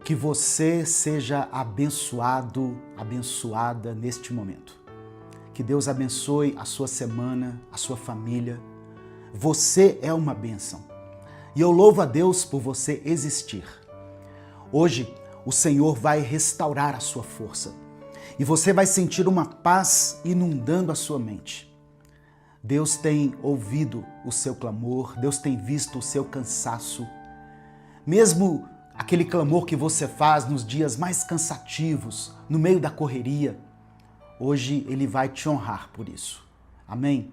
Que você seja abençoado, abençoada neste momento. Que Deus abençoe a sua semana, a sua família. Você é uma bênção. E eu louvo a Deus por você existir. Hoje, o Senhor vai restaurar a sua força. E você vai sentir uma paz inundando a sua mente. Deus tem ouvido o seu clamor, Deus tem visto o seu cansaço. Mesmo aquele clamor que você faz nos dias mais cansativos, no meio da correria, hoje Ele vai te honrar por isso. Amém?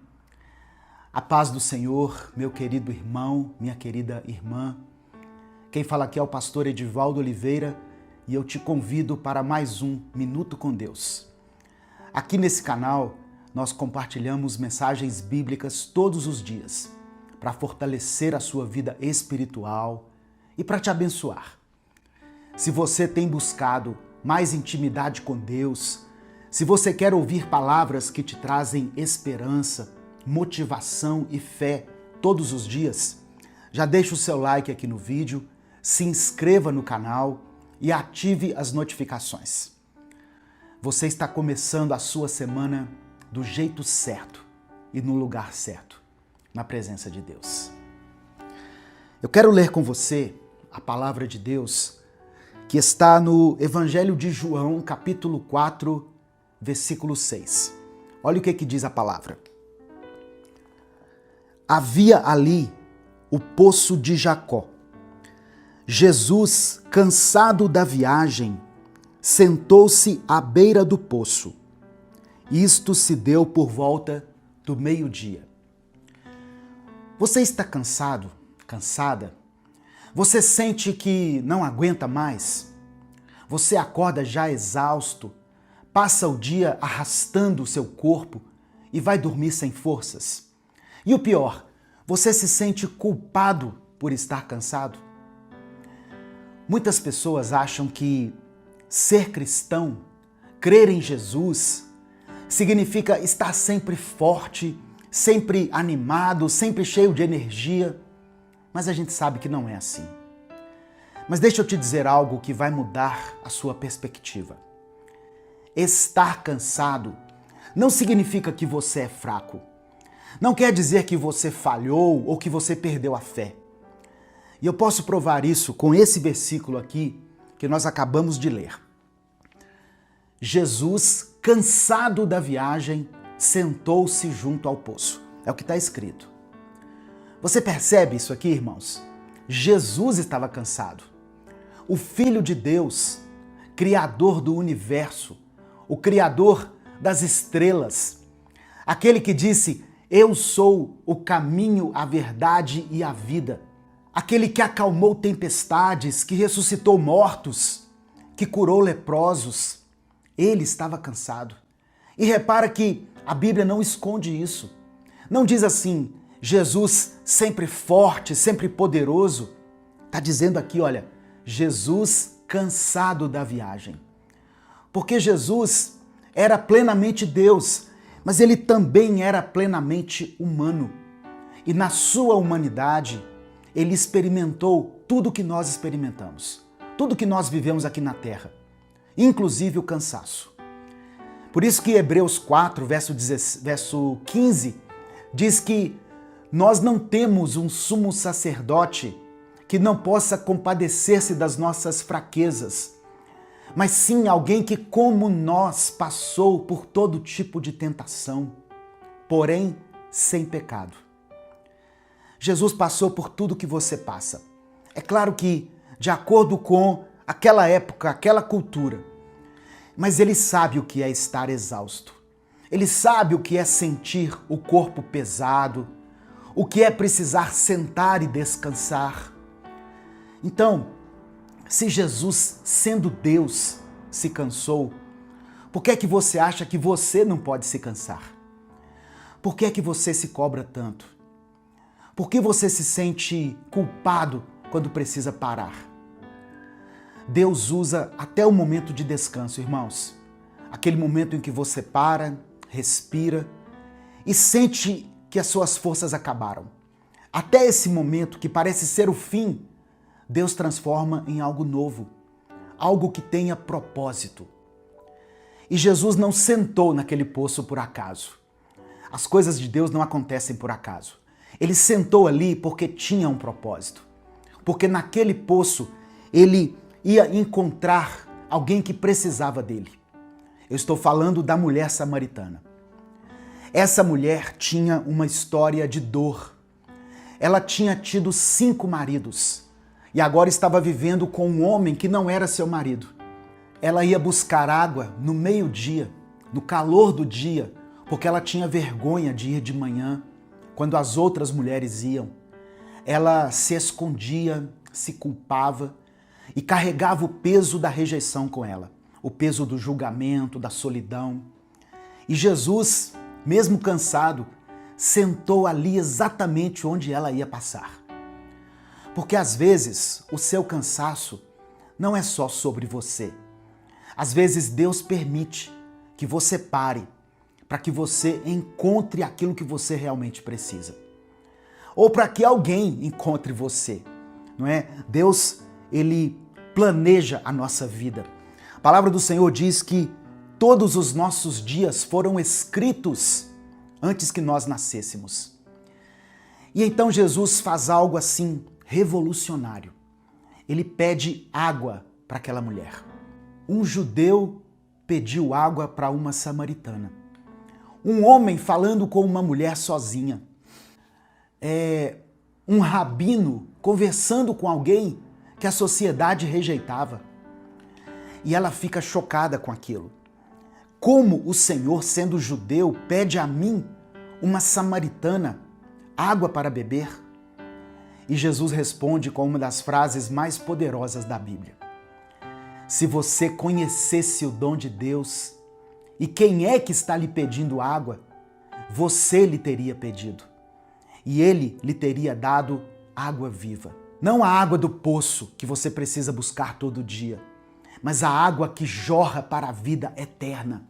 A paz do Senhor, meu querido irmão, minha querida irmã. Quem fala aqui é o pastor Edivaldo Oliveira e eu te convido para mais um Minuto com Deus. Aqui nesse canal, nós compartilhamos mensagens bíblicas todos os dias para fortalecer a sua vida espiritual e para te abençoar. Se você tem buscado mais intimidade com Deus, se você quer ouvir palavras que te trazem esperança, motivação e fé todos os dias, já deixa o seu like aqui no vídeo, se inscreva no canal e ative as notificações. Você está começando a sua semana do jeito certo e no lugar certo, na presença de Deus. Eu quero ler com você a palavra de Deus que está no Evangelho de João, capítulo 4, versículo 6. Olha o que diz a palavra. Havia ali o poço de Jacó. Jesus, cansado da viagem, sentou-se à beira do poço. Isto se deu por volta do meio-dia. Você está cansado, cansada? Você sente que não aguenta mais? Você acorda já exausto, passa o dia arrastando o seu corpo e vai dormir sem forças? E o pior, você se sente culpado por estar cansado? Muitas pessoas acham que ser cristão, crer em Jesus, significa estar sempre forte, sempre animado, sempre cheio de energia. Mas a gente sabe que não é assim. Mas deixa eu te dizer algo que vai mudar a sua perspectiva. Estar cansado não significa que você é fraco. Não quer dizer que você falhou ou que você perdeu a fé. E eu posso provar isso com esse versículo aqui que nós acabamos de ler. Jesus, cansado da viagem, sentou-se junto ao poço. É o que está escrito. Você percebe isso aqui, irmãos? Jesus estava cansado. O Filho de Deus, Criador do universo, o Criador das estrelas, aquele que disse: "Eu sou o caminho, a verdade e a vida", aquele que acalmou tempestades, que ressuscitou mortos, que curou leprosos, ele estava cansado. E repara que a Bíblia não esconde isso. Não diz assim, Jesus sempre forte, sempre poderoso. Está dizendo aqui, olha, Jesus cansado da viagem. Porque Jesus era plenamente Deus, mas ele também era plenamente humano. E na sua humanidade, ele experimentou tudo o que nós experimentamos, tudo que nós vivemos aqui na Terra, inclusive o cansaço. Por isso que Hebreus 4, verso 15, diz que nós não temos um sumo sacerdote que não possa compadecer-se das nossas fraquezas, mas sim alguém que, como nós, passou por todo tipo de tentação, porém sem pecado. Jesus passou por tudo que você passa. É claro que, de acordo com aquela época, aquela cultura, mas ele sabe o que é estar exausto. Ele sabe o que é sentir o corpo pesado, o que é precisar sentar e descansar. Então, se Jesus, sendo Deus, se cansou, por que é que você acha que você não pode se cansar? Por que é que você se cobra tanto? Por que você se sente culpado quando precisa parar? Deus usa até o momento de descanso, irmãos. Aquele momento em que você para, respira e sente que as suas forças acabaram. Até esse momento que parece ser o fim, Deus transforma em algo novo. algo que tenha propósito. E Jesus não sentou naquele poço por acaso. As coisas de Deus não acontecem por acaso. Ele sentou ali porque tinha um propósito. Porque naquele poço ele ia encontrar alguém que precisava dele. Eu estou falando da mulher samaritana. Essa mulher tinha uma história de dor. Ela tinha tido 5 maridos e agora estava vivendo com um homem que não era seu marido. Ela ia buscar água no meio-dia, no calor do dia, porque ela tinha vergonha de ir de manhã, quando as outras mulheres iam. Ela se escondia, se culpava e carregava o peso da rejeição com ela, o peso do julgamento, da solidão. E Jesus, mesmo cansado, sentou ali exatamente onde ela ia passar. Porque às vezes o seu cansaço não é só sobre você. Às vezes Deus permite que você pare para que você encontre aquilo que você realmente precisa. Ou para que alguém encontre você, não é? Deus, ele planeja a nossa vida. A palavra do Senhor diz que todos os nossos dias foram escritos antes que nós nascêssemos. E então Jesus faz algo assim revolucionário. Ele pede água para aquela mulher. Um judeu pediu água para uma samaritana. Um homem falando com uma mulher sozinha. Um rabino conversando com alguém que a sociedade rejeitava. E ela fica chocada com aquilo. Como o Senhor, sendo judeu, pede a mim, uma samaritana, água para beber? E Jesus responde com uma das frases mais poderosas da Bíblia. Se você conhecesse o dom de Deus e quem é que está lhe pedindo água, você lhe teria pedido. E ele lhe teria dado água viva. Não a água do poço que você precisa buscar todo dia, mas a água que jorra para a vida eterna.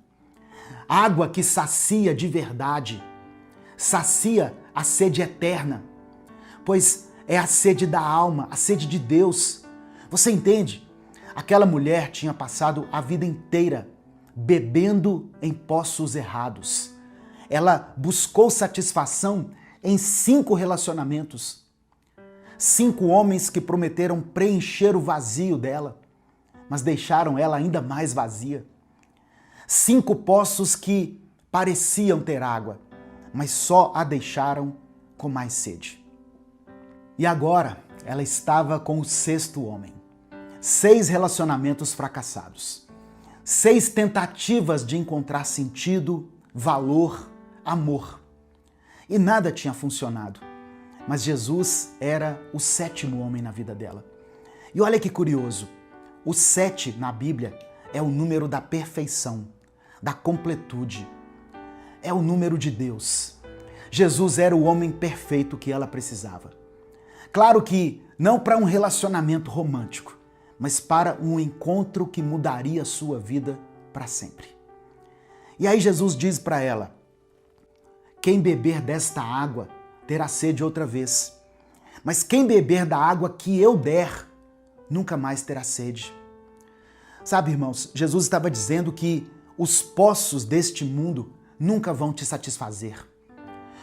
Água que sacia de verdade, sacia a sede eterna, pois é a sede da alma, a sede de Deus. Você entende? Aquela mulher tinha passado a vida inteira bebendo em poços errados. Ela buscou satisfação em 5 relacionamentos. 5 homens que prometeram preencher o vazio dela, mas deixaram ela ainda mais vazia. 5 poços que pareciam ter água, mas só a deixaram com mais sede. E agora ela estava com o 6º homem. 6 relacionamentos fracassados. 6 tentativas de encontrar sentido, valor, amor. E nada tinha funcionado. Mas Jesus era o 7º homem na vida dela. E olha que curioso, o 7 na Bíblia é o número da perfeição, da completude. É o número de Deus. Jesus era o homem perfeito que ela precisava. Claro que não para um relacionamento romântico, mas para um encontro que mudaria a sua vida para sempre. E aí Jesus diz para ela: quem beber desta água terá sede outra vez, mas quem beber da água que eu der, nunca mais terá sede. Sabe, irmãos, Jesus estava dizendo que os poços deste mundo nunca vão te satisfazer.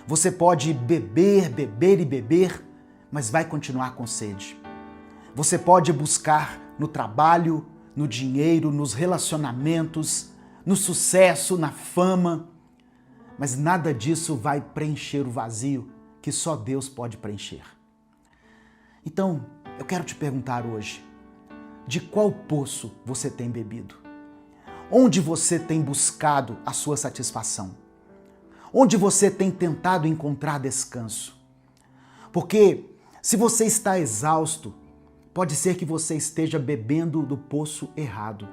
Você pode beber, beber e beber, mas vai continuar com sede. Você pode buscar no trabalho, no dinheiro, nos relacionamentos, no sucesso, na fama, mas nada disso vai preencher o vazio que só Deus pode preencher. Então, eu quero te perguntar hoje, de qual poço você tem bebido? Onde você tem buscado a sua satisfação? Onde você tem tentado encontrar descanso? Porque se você está exausto, pode ser que você esteja bebendo do poço errado.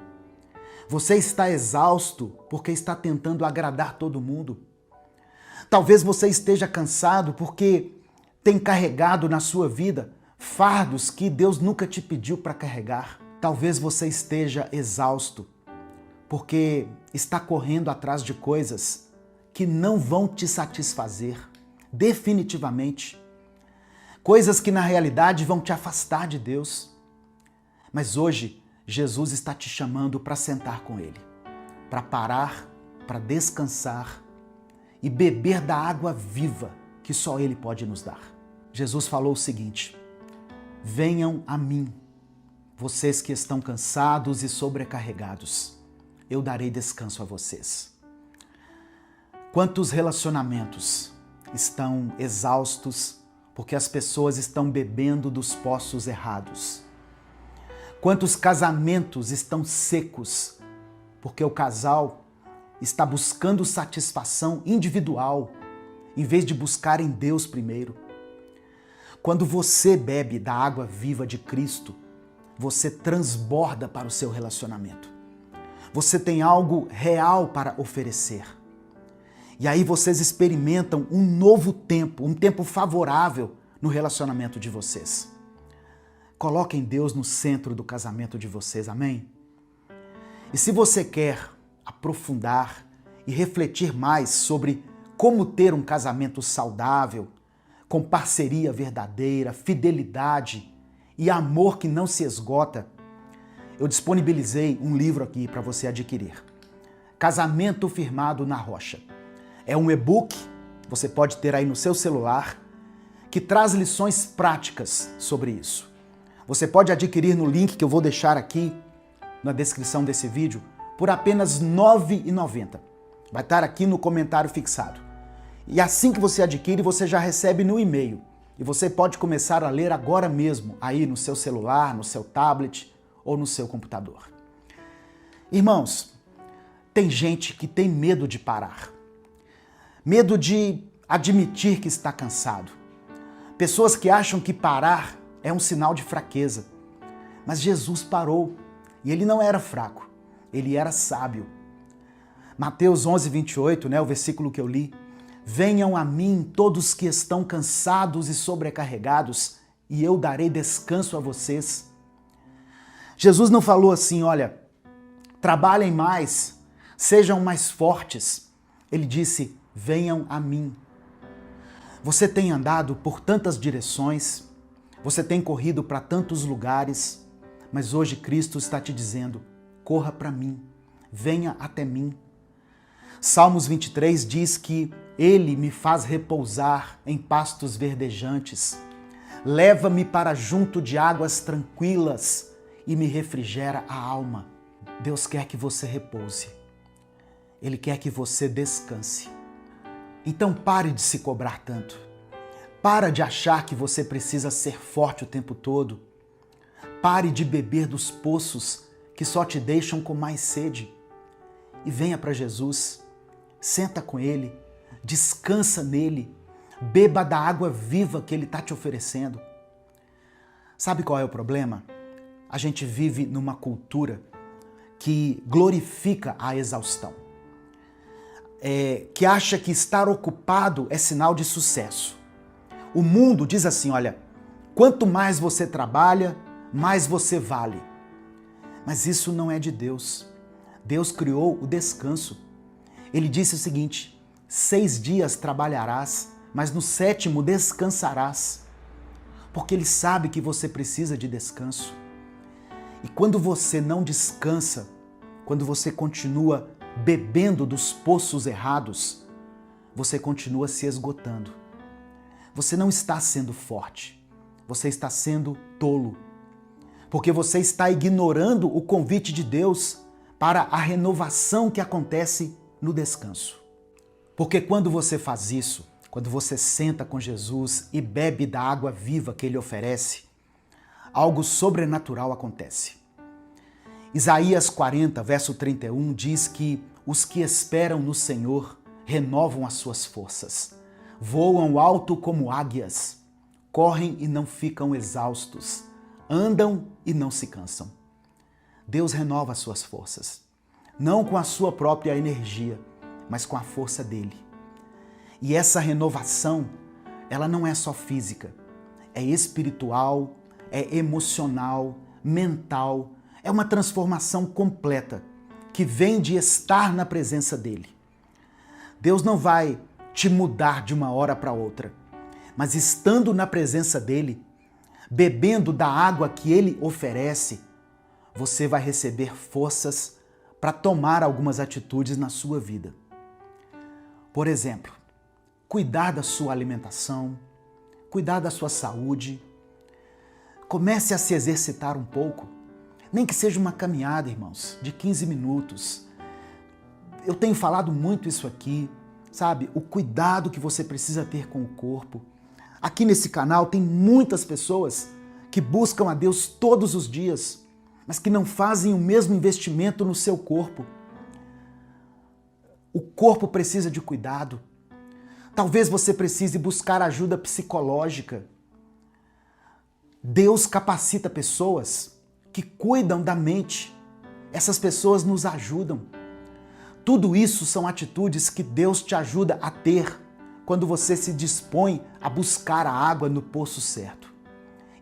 Você está exausto porque está tentando agradar todo mundo. Talvez você esteja cansado porque tem carregado na sua vida fardos que Deus nunca te pediu para carregar. Talvez você esteja exausto porque está correndo atrás de coisas que não vão te satisfazer definitivamente. Coisas que na realidade vão te afastar de Deus. Mas hoje Jesus está te chamando para sentar com Ele, para parar, para descansar e beber da água viva que só Ele pode nos dar. Jesus falou o seguinte: venham a mim, vocês que estão cansados e sobrecarregados, eu darei descanso a vocês. Quantos relacionamentos estão exaustos porque as pessoas estão bebendo dos poços errados? Quantos casamentos estão secos porque o casal está buscando satisfação individual em vez de buscar em Deus primeiro? Quando você bebe da água viva de Cristo, você transborda para o seu relacionamento. Você tem algo real para oferecer. E aí vocês experimentam um novo tempo, um tempo favorável no relacionamento de vocês. Coloquem Deus no centro do casamento de vocês, amém? E se você quer aprofundar e refletir mais sobre como ter um casamento saudável, com parceria verdadeira, fidelidade e amor que não se esgota, eu disponibilizei um livro aqui para você adquirir. Casamento Firmado na Rocha. É um e-book, você pode ter aí no seu celular, que traz lições práticas sobre isso. Você pode adquirir no link que eu vou deixar aqui na descrição desse vídeo por apenas R$ 9,90. Vai estar aqui no comentário fixado. E assim que você adquire, você já recebe no e-mail. E você pode começar a ler agora mesmo, aí no seu celular, no seu tablet ou no seu computador. Irmãos, tem gente que tem medo de parar. Medo de admitir que está cansado. Pessoas que acham que parar é um sinal de fraqueza. Mas Jesus parou e ele não era fraco, ele era sábio. Mateus 11:28, o versículo que eu li: venham a mim todos que estão cansados e sobrecarregados, e eu darei descanso a vocês. Jesus não falou assim, olha, trabalhem mais, sejam mais fortes. Ele disse, venham a mim. Você tem andado por tantas direções, você tem corrido para tantos lugares, mas hoje Cristo está te dizendo, corra para mim, venha até mim. Salmos 23 diz que Ele me faz repousar em pastos verdejantes, leva-me para junto de águas tranquilas e me refrigera a alma. Deus quer que você repouse, Ele quer que você descanse. Então pare de se cobrar tanto. Para de achar que você precisa ser forte o tempo todo. Pare de beber dos poços que só te deixam com mais sede. E venha para Jesus, senta com Ele, descansa nele, beba da água viva que Ele está te oferecendo. Sabe qual é o problema? A gente vive numa cultura que glorifica a exaustão. Que acha que estar ocupado é sinal de sucesso. O mundo diz assim, olha, quanto mais você trabalha, mais você vale. Mas isso não é de Deus. Deus criou o descanso. Ele disse o seguinte, 6 dias trabalharás, mas no 7º descansarás. Porque Ele sabe que você precisa de descanso. E quando você não descansa, quando você continua bebendo dos poços errados, você continua se esgotando. Você não está sendo forte, você está sendo tolo, porque você está ignorando o convite de Deus para a renovação que acontece no descanso. Porque quando você faz isso, quando você senta com Jesus e bebe da água viva que Ele oferece, algo sobrenatural acontece. Isaías 40, verso 31 diz que os que esperam no Senhor renovam as suas forças, voam alto como águias, correm e não ficam exaustos, andam e não se cansam. Deus renova as suas forças, não com a sua própria energia, mas com a força dele. E essa renovação, ela não é só física, é espiritual, é emocional, mental, é uma transformação completa que vem de estar na presença dele. Deus não vai te mudar de uma hora para outra, mas estando na presença dele, bebendo da água que ele oferece, você vai receber forças para tomar algumas atitudes na sua vida. Por exemplo, cuidar da sua alimentação, cuidar da sua saúde. Comece a se exercitar um pouco, nem que seja uma caminhada, irmãos, de 15 minutos. Eu tenho falado muito isso aqui, sabe? O cuidado que você precisa ter com o corpo. Aqui nesse canal tem muitas pessoas que buscam a Deus todos os dias, mas que não fazem o mesmo investimento no seu corpo. O corpo precisa de cuidado. Talvez você precise buscar ajuda psicológica. Deus capacita pessoas que cuidam da mente. Essas pessoas nos ajudam. Tudo isso são atitudes que Deus te ajuda a ter quando você se dispõe a buscar a água no poço certo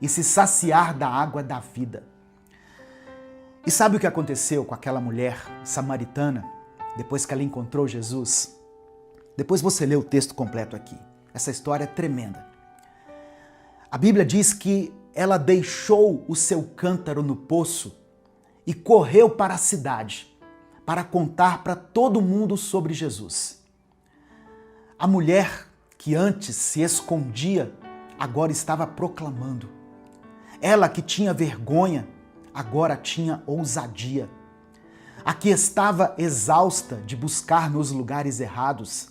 e se saciar da água da vida. E sabe o que aconteceu com aquela mulher samaritana depois que ela encontrou Jesus? Depois você lê o texto completo aqui. Essa história é tremenda. A Bíblia diz que ela deixou o seu cântaro no poço e correu para a cidade para contar para todo mundo sobre Jesus. A mulher que antes se escondia, agora estava proclamando. Ela que tinha vergonha, agora tinha ousadia. A que estava exausta de buscar nos lugares errados,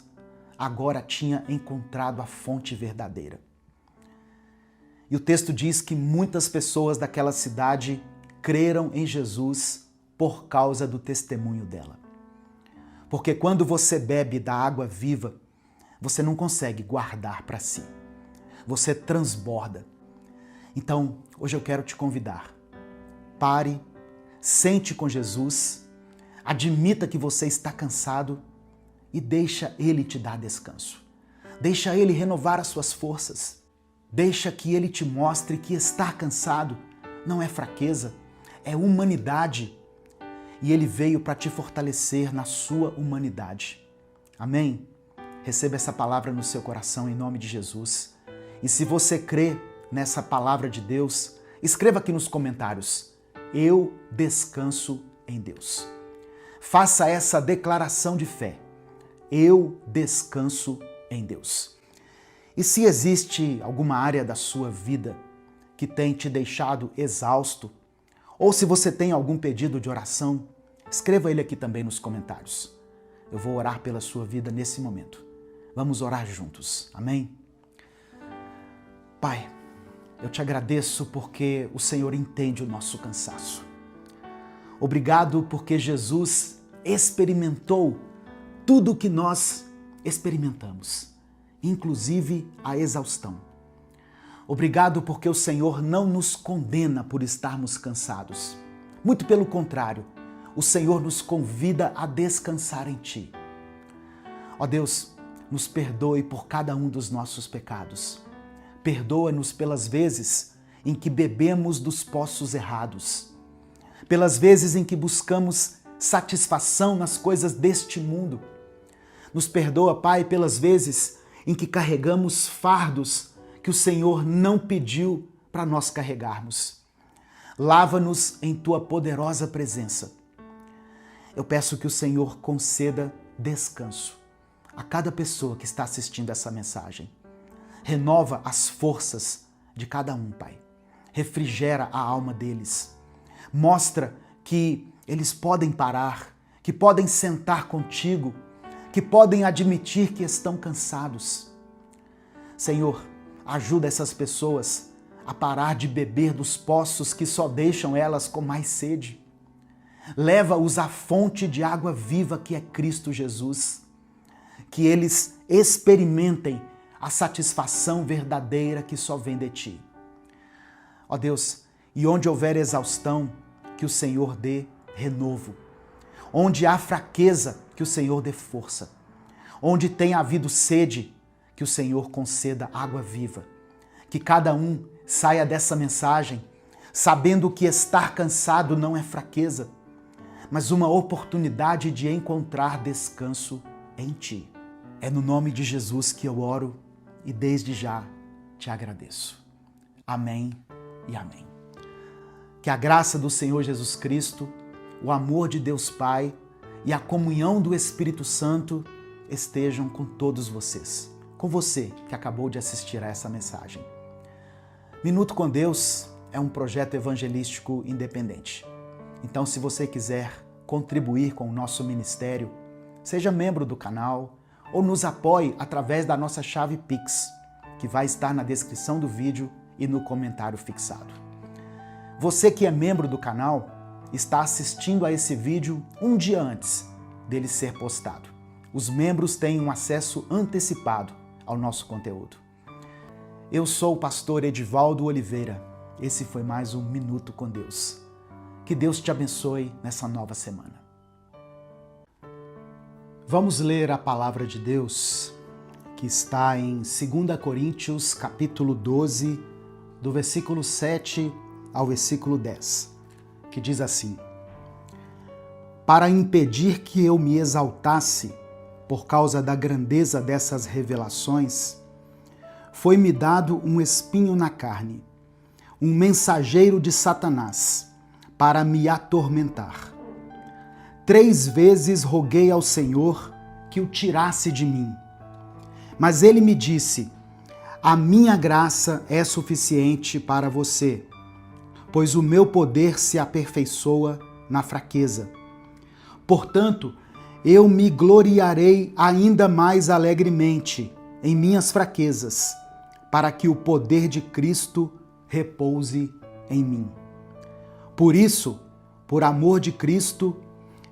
agora tinha encontrado a fonte verdadeira. E o texto diz que muitas pessoas daquela cidade creram em Jesus por causa do testemunho dela. Porque quando você bebe da água viva, você não consegue guardar para si. Você transborda. Então, hoje eu quero te convidar. Pare, sente com Jesus, admita que você está cansado e deixa Ele te dar descanso. Deixa Ele renovar as suas forças. Deixa que Ele te mostre que estar cansado não é fraqueza, é humanidade. E Ele veio para te fortalecer na sua humanidade. Amém? Receba essa palavra no seu coração em nome de Jesus. E se você crê nessa palavra de Deus, escreva aqui nos comentários: eu descanso em Deus. Faça essa declaração de fé. Eu descanso em Deus. E se existe alguma área da sua vida que tem te deixado exausto, ou se você tem algum pedido de oração, escreva ele aqui também nos comentários. Eu vou orar pela sua vida nesse momento. Vamos orar juntos. Amém? Pai, eu te agradeço porque o Senhor entende o nosso cansaço. Obrigado porque Jesus experimentou tudo o que nós experimentamos, inclusive a exaustão. Obrigado porque o Senhor não nos condena por estarmos cansados. Muito pelo contrário, o Senhor nos convida a descansar em Ti. Ó Deus, nos perdoe por cada um dos nossos pecados. Perdoa-nos pelas vezes em que bebemos dos poços errados, pelas vezes em que buscamos satisfação nas coisas deste mundo. Nos perdoa, Pai, pelas vezes em que carregamos fardos que o Senhor não pediu para nós carregarmos. Lava-nos em Tua poderosa presença. Eu peço que o Senhor conceda descanso a cada pessoa que está assistindo essa mensagem. Renova as forças de cada um, Pai. Refrigera a alma deles. Mostra que eles podem parar, que podem sentar contigo, que podem admitir que estão cansados. Senhor, ajuda essas pessoas a parar de beber dos poços que só deixam elas com mais sede. Leva-os à fonte de água viva que é Cristo Jesus. Que eles experimentem a satisfação verdadeira que só vem de Ti. Ó Deus, e onde houver exaustão, que o Senhor dê renovo. Onde há fraqueza, que o Senhor dê força. Onde tem havido sede, que o Senhor conceda água viva. Que cada um saia dessa mensagem sabendo que estar cansado não é fraqueza, mas uma oportunidade de encontrar descanso em Ti. É no nome de Jesus que eu oro e desde já te agradeço. Amém e amém. Que a graça do Senhor Jesus Cristo, o amor de Deus Pai e a comunhão do Espírito Santo estejam com todos vocês. Com você que acabou de assistir a essa mensagem. Minuto com Deus é um projeto evangelístico independente. Então, se você quiser contribuir com o nosso ministério, seja membro do canal ou nos apoie através da nossa chave Pix, que vai estar na descrição do vídeo e no comentário fixado. Você que é membro do canal está assistindo a esse vídeo um dia antes dele ser postado. Os membros têm um acesso antecipado ao nosso conteúdo. Eu sou o pastor Edivaldo Oliveira. Esse foi mais um Minuto com Deus. Que Deus te abençoe nessa nova semana. Vamos ler a palavra de Deus, que está em 2 Coríntios, capítulo 12, do versículo 7 ao versículo 10, que diz assim: Para impedir que eu me exaltasse por causa da grandeza dessas revelações, foi-me dado um espinho na carne, um mensageiro de Satanás, para me atormentar. 3 vezes roguei ao Senhor que o tirasse de mim. Mas ele me disse: A minha graça é suficiente para você, pois o meu poder se aperfeiçoa na fraqueza. Portanto, eu me gloriarei ainda mais alegremente em minhas fraquezas, para que o poder de Cristo repouse em mim. Por isso, por amor de Cristo,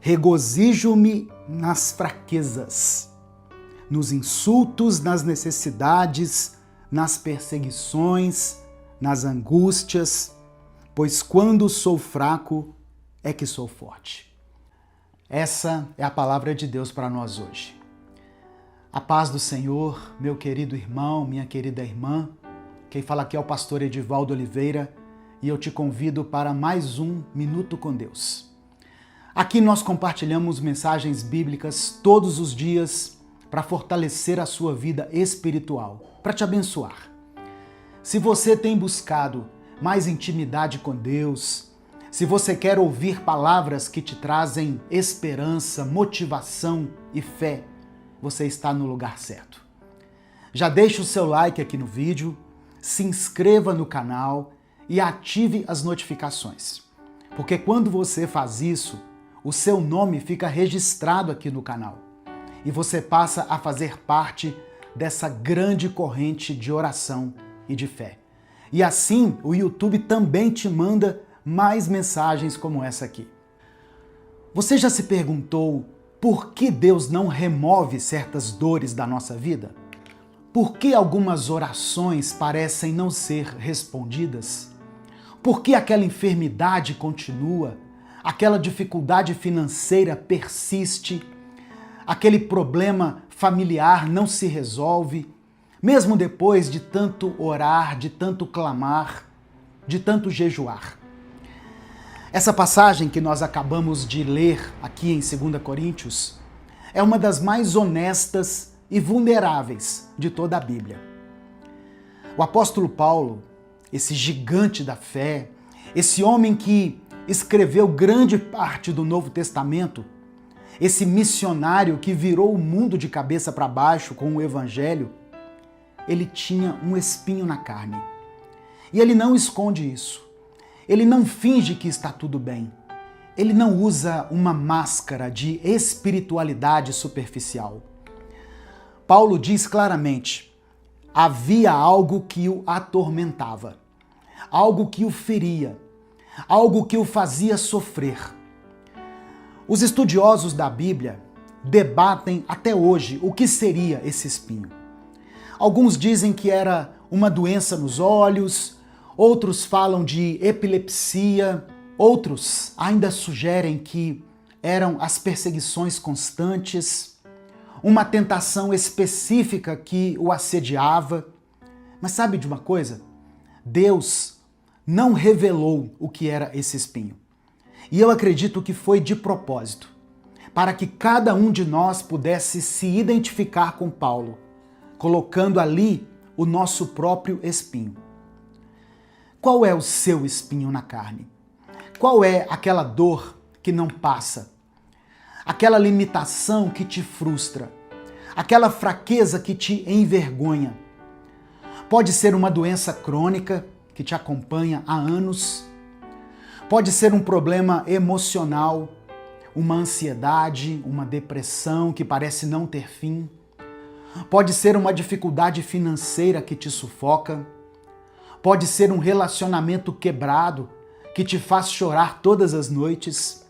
regozijo-me nas fraquezas, nos insultos, nas necessidades, nas perseguições, nas angústias, pois quando sou fraco é que sou forte. Essa é a palavra de Deus para nós hoje. A paz do Senhor, meu querido irmão, minha querida irmã. Quem fala aqui é o pastor Edivaldo Oliveira e eu te convido para mais um Minuto com Deus. Aqui nós compartilhamos mensagens bíblicas todos os dias para fortalecer a sua vida espiritual, para te abençoar. Se você tem buscado mais intimidade com Deus, se você quer ouvir palavras que te trazem esperança, motivação e fé, você está no lugar certo. Já deixe o seu like aqui no vídeo, se inscreva no canal e ative as notificações. Porque quando você faz isso, o seu nome fica registrado aqui no canal e você passa a fazer parte dessa grande corrente de oração e de fé. E assim, o YouTube também te manda mais mensagens como essa aqui. Você já se perguntou por que Deus não remove certas dores da nossa vida? Por que algumas orações parecem não ser respondidas? Por que aquela enfermidade continua? Aquela dificuldade financeira persiste? Aquele problema familiar não se resolve? Mesmo depois de tanto orar, de tanto clamar, de tanto jejuar. Essa passagem que nós acabamos de ler aqui em 2 Coríntios é uma das mais honestas e vulneráveis de toda a Bíblia. O apóstolo Paulo, esse gigante da fé, esse homem que escreveu grande parte do Novo Testamento, esse missionário que virou o mundo de cabeça para baixo com o Evangelho, ele tinha um espinho na carne. E ele não esconde isso. Ele não finge que está tudo bem. Ele não usa uma máscara de espiritualidade superficial. Paulo diz claramente: havia algo que o atormentava, algo que o feria, algo que o fazia sofrer. Os estudiosos da Bíblia debatem até hoje o que seria esse espinho. Alguns dizem que era uma doença nos olhos, outros falam de epilepsia, outros ainda sugerem que eram as perseguições constantes, uma tentação específica que o assediava. Mas sabe de uma coisa? Deus não revelou o que era esse espinho. E eu acredito que foi de propósito, para que cada um de nós pudesse se identificar com Paulo, colocando ali o nosso próprio espinho. Qual é o seu espinho na carne? Qual é aquela dor que não passa? Aquela limitação que te frustra? Aquela fraqueza que te envergonha? Pode ser uma doença crônica que te acompanha há anos. Pode ser um problema emocional, uma ansiedade, uma depressão que parece não ter fim. Pode ser uma dificuldade financeira que te sufoca. Pode ser um relacionamento quebrado que te faz chorar todas as noites.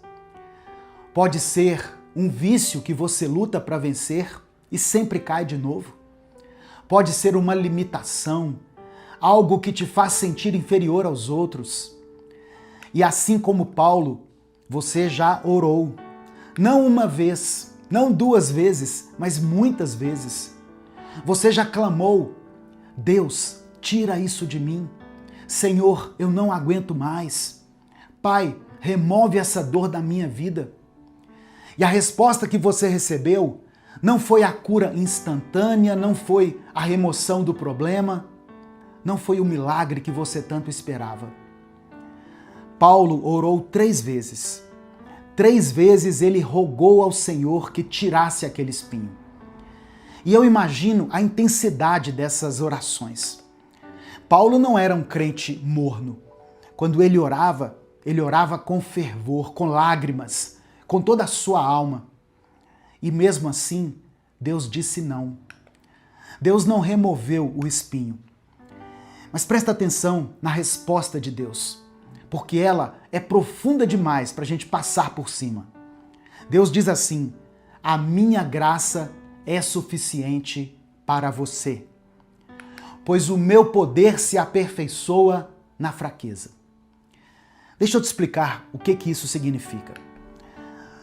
Pode ser um vício que você luta para vencer e sempre cai de novo. Pode ser uma limitação, algo que te faz sentir inferior aos outros. E assim como Paulo, você já orou. Não uma vez, não duas vezes, mas muitas vezes. Você já clamou: Deus, tira isso de mim. Senhor, eu não aguento mais. Pai, remove essa dor da minha vida. E a resposta que você recebeu não foi a cura instantânea, não foi a remoção do problema, não foi o milagre que você tanto esperava. Paulo orou 3 vezes. 3 vezes ele rogou ao Senhor que tirasse aquele espinho. E eu imagino a intensidade dessas orações. Paulo não era um crente morno. Quando ele orava com fervor, com lágrimas, com toda a sua alma. E mesmo assim, Deus disse não. Deus não removeu o espinho. Mas presta atenção na resposta de Deus, porque ela é profunda demais para a gente passar por cima. Deus diz assim: a minha graça é suficiente para você, pois o meu poder se aperfeiçoa na fraqueza. Deixa eu te explicar o que isso significa.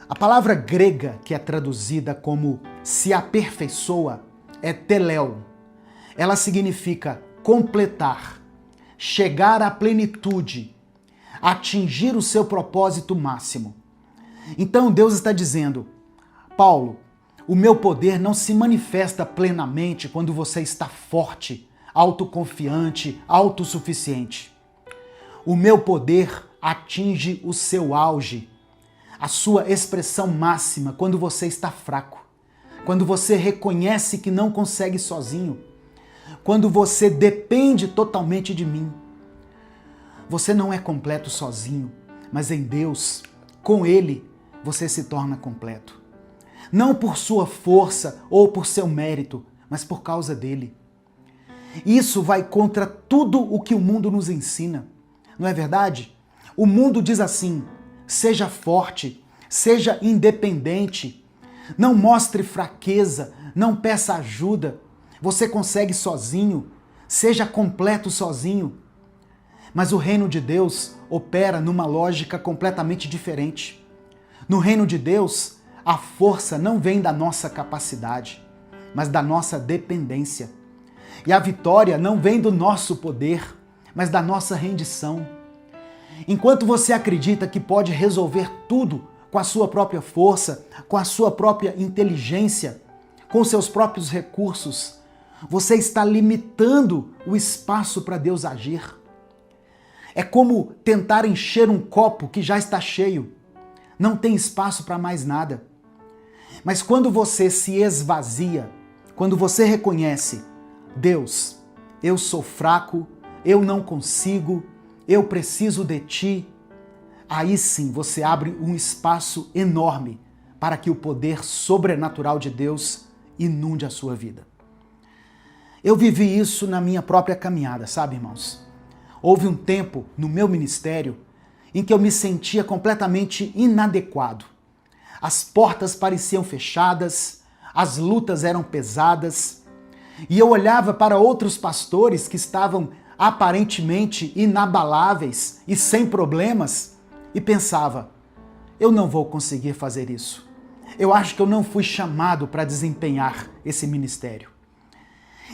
A palavra grega que é traduzida como se aperfeiçoa é teléo. Ela significa completar, chegar à plenitude, atingir o seu propósito máximo. Então Deus está dizendo: Paulo, o meu poder não se manifesta plenamente quando você está forte, autoconfiante, autossuficiente. O meu poder atinge o seu auge, a sua expressão máxima quando você está fraco, quando você reconhece que não consegue sozinho, quando você depende totalmente de mim. Você não é completo sozinho, mas em Deus, com Ele, você se torna completo. Não por sua força ou por seu mérito, mas por causa dele. Isso vai contra tudo o que o mundo nos ensina, não é verdade? O mundo diz assim: seja forte, seja independente, não mostre fraqueza, não peça ajuda, você consegue sozinho, seja completo sozinho. Mas o reino de Deus opera numa lógica completamente diferente. No reino de Deus, a força não vem da nossa capacidade, mas da nossa dependência. E a vitória não vem do nosso poder, mas da nossa rendição. Enquanto você acredita que pode resolver tudo com a sua própria força, com a sua própria inteligência, com seus próprios recursos, você está limitando o espaço para Deus agir. É como tentar encher um copo que já está cheio. Não tem espaço para mais nada. Mas quando você se esvazia, quando você reconhece: Deus, eu sou fraco, eu não consigo, eu preciso de ti, aí sim você abre um espaço enorme para que o poder sobrenatural de Deus inunde a sua vida. Eu vivi isso na minha própria caminhada, sabe, irmãos? Houve um tempo no meu ministério em que eu me sentia completamente inadequado. As portas pareciam fechadas, as lutas eram pesadas, e eu olhava para outros pastores que estavam aparentemente inabaláveis e sem problemas e pensava: eu não vou conseguir fazer isso. Eu acho que eu não fui chamado para desempenhar esse ministério.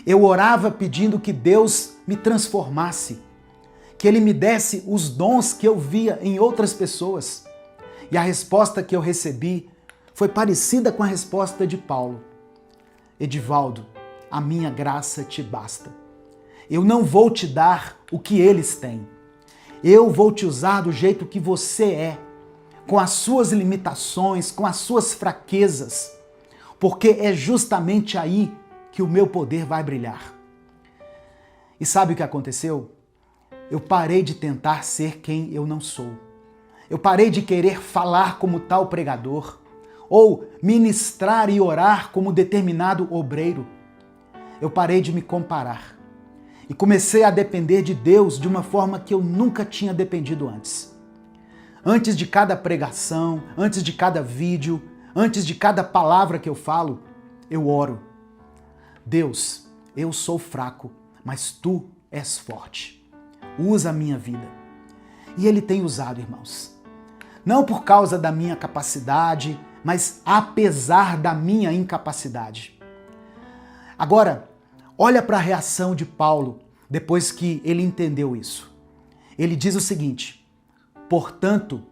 Eu orava pedindo que Deus me transformasse, que Ele me desse os dons que eu via em outras pessoas. E a resposta que eu recebi foi parecida com a resposta de Paulo: Edivaldo, a minha graça te basta. Eu não vou te dar o que eles têm. Eu vou te usar do jeito que você é, com as suas limitações, com as suas fraquezas, porque é justamente aí que o meu poder vai brilhar. E sabe o que aconteceu? Eu parei de tentar ser quem eu não sou. Eu parei de querer falar como tal pregador, ou ministrar e orar como determinado obreiro. Eu parei de me comparar e comecei a depender de Deus de uma forma que eu nunca tinha dependido antes. Antes de cada pregação, antes de cada vídeo, antes de cada palavra que eu falo, eu oro. Deus, eu sou fraco, mas Tu és forte. Usa a minha vida. E Ele tem usado, irmãos. Não por causa da minha capacidade, mas apesar da minha incapacidade. Agora, olha para a reação de Paulo depois que ele entendeu isso. Ele diz o seguinte: portanto,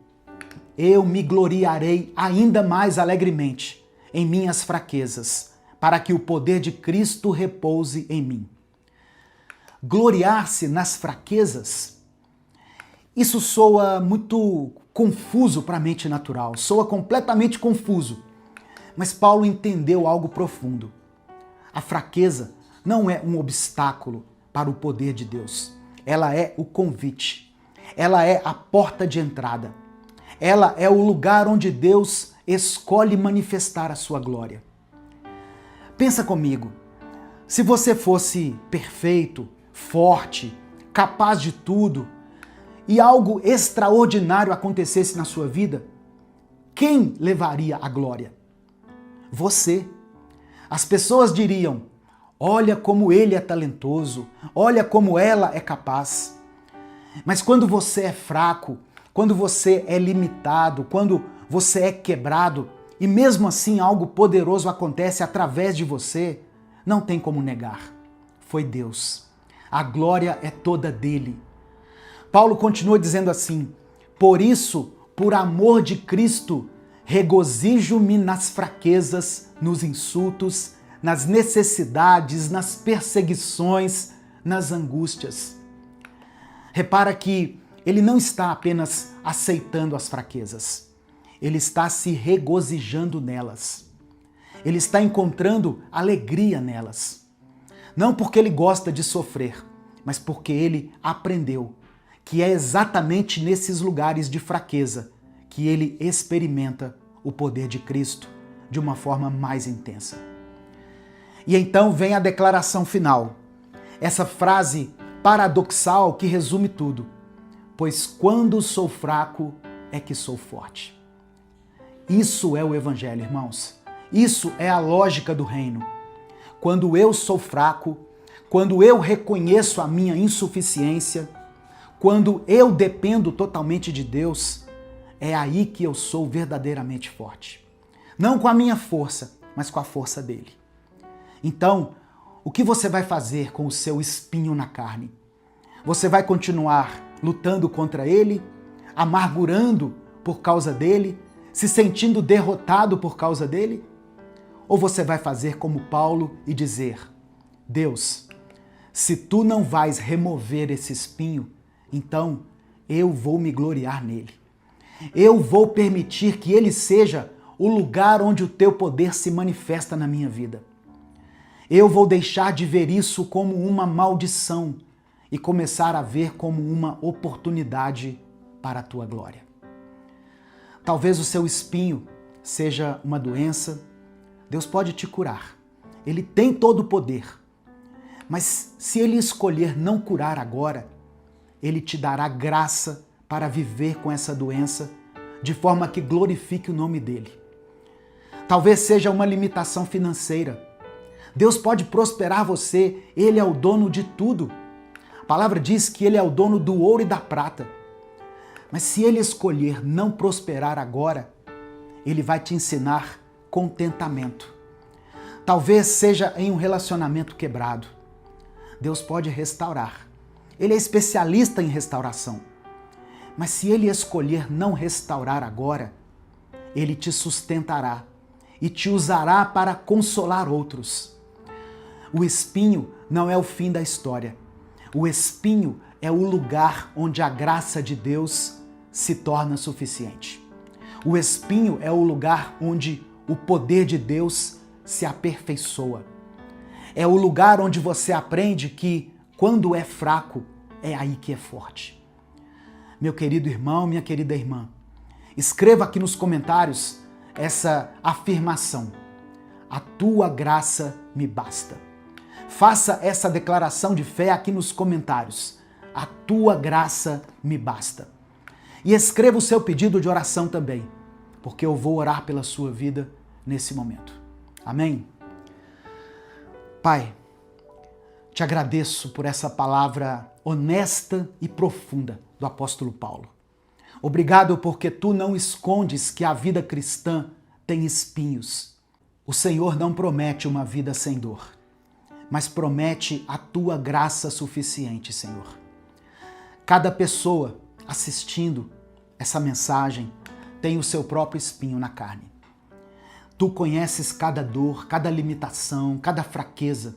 eu me gloriarei ainda mais alegremente em minhas fraquezas, para que o poder de Cristo repouse em mim. Gloriar-se nas fraquezas, isso soa muito confuso para a mente natural, soa completamente confuso. Mas Paulo entendeu algo profundo. A fraqueza não é um obstáculo para o poder de Deus. Ela é o convite. Ela é a porta de entrada. Ela é o lugar onde Deus escolhe manifestar a sua glória. Pensa comigo, se você fosse perfeito, forte, capaz de tudo, e algo extraordinário acontecesse na sua vida, quem levaria a glória? Você. As pessoas diriam: olha como ele é talentoso, olha como ela é capaz. Mas quando você é fraco, quando você é limitado, quando você é quebrado, e mesmo assim algo poderoso acontece através de você, não tem como negar. Foi Deus. A glória é toda dele. Paulo continua dizendo assim: por isso, por amor de Cristo, regozijo-me nas fraquezas, nos insultos, nas necessidades, nas perseguições, nas angústias. Repara que ele não está apenas aceitando as fraquezas, ele está se regozijando nelas. Ele está encontrando alegria nelas. Não porque ele gosta de sofrer, mas porque ele aprendeu que é exatamente nesses lugares de fraqueza que ele experimenta o poder de Cristo de uma forma mais intensa. E então vem a declaração final, essa frase paradoxal que resume tudo: pois quando sou fraco é que sou forte. Isso é o Evangelho, irmãos. Isso é a lógica do reino. Quando eu sou fraco, quando eu reconheço a minha insuficiência, quando eu dependo totalmente de Deus, é aí que eu sou verdadeiramente forte. Não com a minha força, mas com a força dele. Então, o que você vai fazer com o seu espinho na carne? Você vai continuar lutando contra ele, amargurando por causa dele, se sentindo derrotado por causa dele? Ou você vai fazer como Paulo e dizer: Deus, se tu não vais remover esse espinho, então eu vou me gloriar nele. Eu vou permitir que ele seja o lugar onde o teu poder se manifesta na minha vida. Eu vou deixar de ver isso como uma maldição e começar a ver como uma oportunidade para a tua glória. Talvez o seu espinho seja uma doença. Deus pode te curar. Ele tem todo o poder. Mas se ele escolher não curar agora, ele te dará graça para viver com essa doença de forma que glorifique o nome dele. Talvez seja uma limitação financeira. Deus pode prosperar você, ele é o dono de tudo. A palavra diz que ele é o dono do ouro e da prata. Mas se ele escolher não prosperar agora, ele vai te ensinar contentamento. Talvez seja em um relacionamento quebrado. Deus pode restaurar. Ele é especialista em restauração. Mas se ele escolher não restaurar agora, ele te sustentará e te usará para consolar outros. O espinho não é o fim da história. O espinho é o lugar onde a graça de Deus se torna suficiente. O espinho é o lugar onde o poder de Deus se aperfeiçoa. É o lugar onde você aprende que, quando é fraco, é aí que é forte. Meu querido irmão, minha querida irmã, escreva aqui nos comentários essa afirmação: a tua graça me basta. Faça essa declaração de fé aqui nos comentários: a tua graça me basta. E escreva o seu pedido de oração também, porque eu vou orar pela sua vida nesse momento. Amém? Pai, te agradeço por essa palavra honesta e profunda do apóstolo Paulo. Obrigado porque tu não escondes que a vida cristã tem espinhos. O Senhor não promete uma vida sem dor, mas promete a tua graça suficiente, Senhor. Cada pessoa assistindo essa mensagem tem o seu próprio espinho na carne. Tu conheces cada dor, cada limitação, cada fraqueza.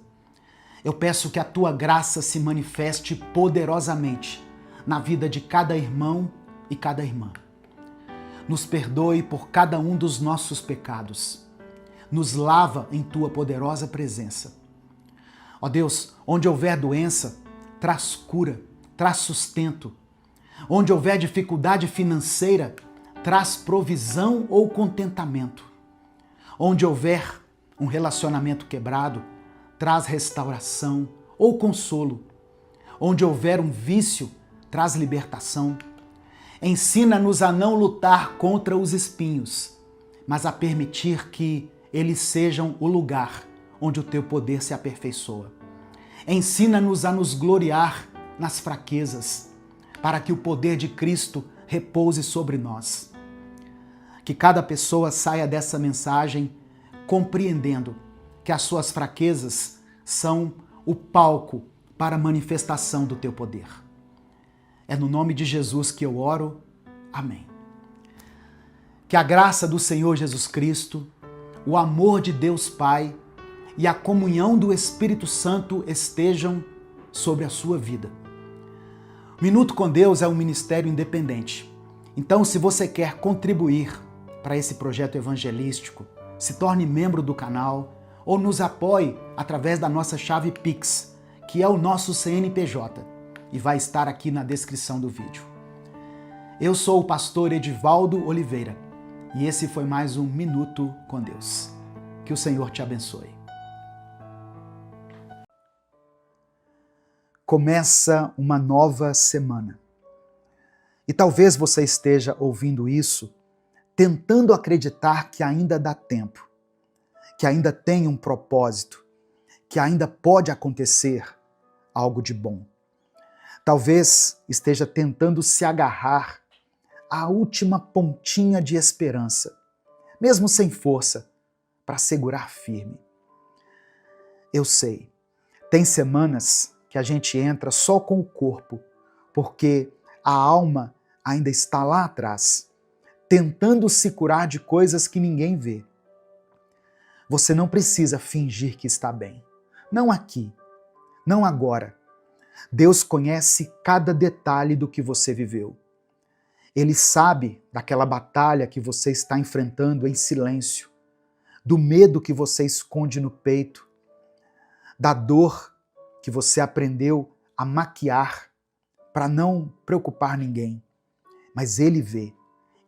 Eu peço que a tua graça se manifeste poderosamente na vida de cada irmão e cada irmã. Nos perdoe por cada um dos nossos pecados. Nos lava em tua poderosa presença. Ó Deus, onde houver doença, traz cura, traz sustento. Onde houver dificuldade financeira, traz provisão ou contentamento. Onde houver um relacionamento quebrado, traz restauração ou consolo. Onde houver um vício, traz libertação. Ensina-nos a não lutar contra os espinhos, mas a permitir que eles sejam o lugar onde o teu poder se aperfeiçoa. Ensina-nos a nos gloriar nas fraquezas, para que o poder de Cristo repouse sobre nós. Que cada pessoa saia dessa mensagem compreendendo que as suas fraquezas são o palco para a manifestação do teu poder. É no nome de Jesus que eu oro. Amém. Que a graça do Senhor Jesus Cristo, o amor de Deus Pai e a comunhão do Espírito Santo estejam sobre a sua vida. Minuto com Deus é um ministério independente. Então, se você quer contribuir para esse projeto evangelístico, se torne membro do canal ou nos apoie através da nossa chave Pix, que é o nosso CNPJ, e vai estar aqui na descrição do vídeo. Eu sou o pastor Edivaldo Oliveira e esse foi mais um Minuto com Deus. Que o Senhor te abençoe. Começa uma nova semana. E talvez você esteja ouvindo isso tentando acreditar que ainda dá tempo, que ainda tem um propósito, que ainda pode acontecer algo de bom. Talvez esteja tentando se agarrar à última pontinha de esperança, mesmo sem força, para segurar firme. Eu sei, tem semanas que a gente entra só com o corpo, porque a alma ainda está lá atrás, tentando se curar de coisas que ninguém vê. Você não precisa fingir que está bem. Não aqui, não agora. Deus conhece cada detalhe do que você viveu. Ele sabe daquela batalha que você está enfrentando em silêncio, do medo que você esconde no peito, da dor que você aprendeu a maquiar para não preocupar ninguém. Mas Ele vê,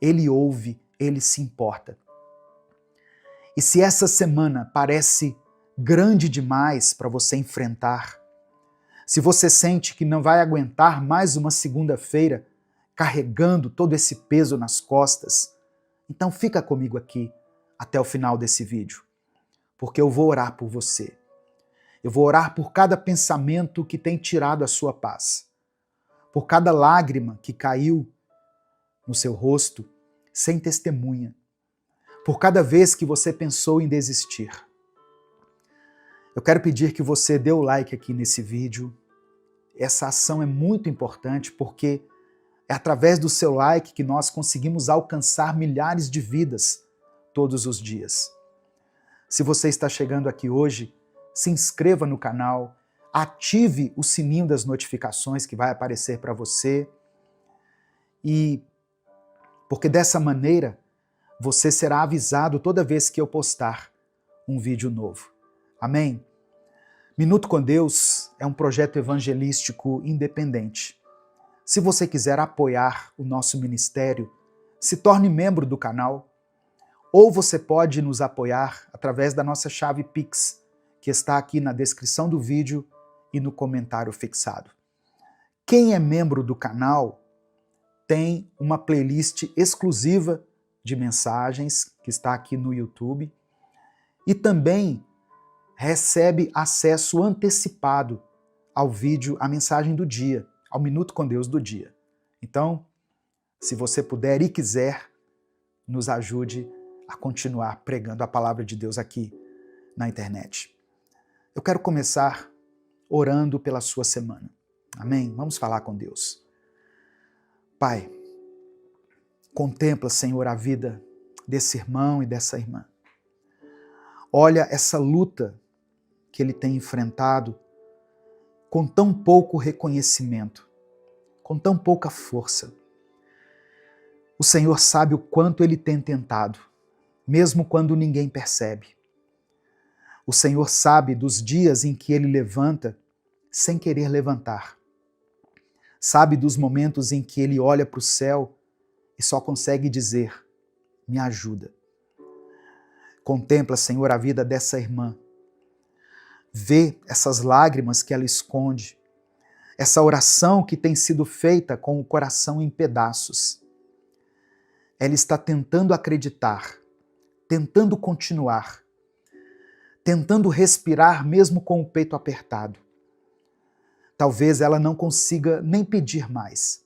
Ele ouve, Ele se importa. E se essa semana parece grande demais para você enfrentar, se você sente que não vai aguentar mais uma segunda-feira carregando todo esse peso nas costas, então fica comigo aqui até o final desse vídeo, porque eu vou orar por você. Eu vou orar por cada pensamento que tem tirado a sua paz, por cada lágrima que caiu no seu rosto sem testemunha, por cada vez que você pensou em desistir. Eu quero pedir que você dê o like aqui nesse vídeo. Essa ação é muito importante porque é através do seu like que nós conseguimos alcançar milhares de vidas todos os dias. Se você está chegando aqui hoje, se inscreva no canal, ative o sininho das notificações que vai aparecer para você. E porque dessa maneira você será avisado toda vez que eu postar um vídeo novo. Amém? Minuto com Deus é um projeto evangelístico independente. Se você quiser apoiar o nosso ministério, se torne membro do canal, ou você pode nos apoiar através da nossa chave Pix, que está aqui na descrição do vídeo e no comentário fixado. Quem é membro do canal tem uma playlist exclusiva de mensagens, que está aqui no YouTube, e também recebe acesso antecipado ao vídeo, à mensagem do dia, ao Minuto com Deus do dia. Então, se você puder e quiser, nos ajude a continuar pregando a palavra de Deus aqui na internet. Eu quero começar orando pela sua semana. Amém? Vamos falar com Deus. Pai, contempla, Senhor, a vida desse irmão e dessa irmã. Olha essa luta que ele tem enfrentado com tão pouco reconhecimento, com tão pouca força. O Senhor sabe o quanto ele tem tentado, mesmo quando ninguém percebe. O Senhor sabe dos dias em que ele levanta sem querer levantar. Sabe dos momentos em que ele olha para o céu e só consegue dizer, me ajuda. Contempla, Senhor, a vida dessa irmã. Vê essas lágrimas que ela esconde, essa oração que tem sido feita com o coração em pedaços. Ela está tentando acreditar, tentando continuar, tentando respirar mesmo com o peito apertado. Talvez ela não consiga nem pedir mais,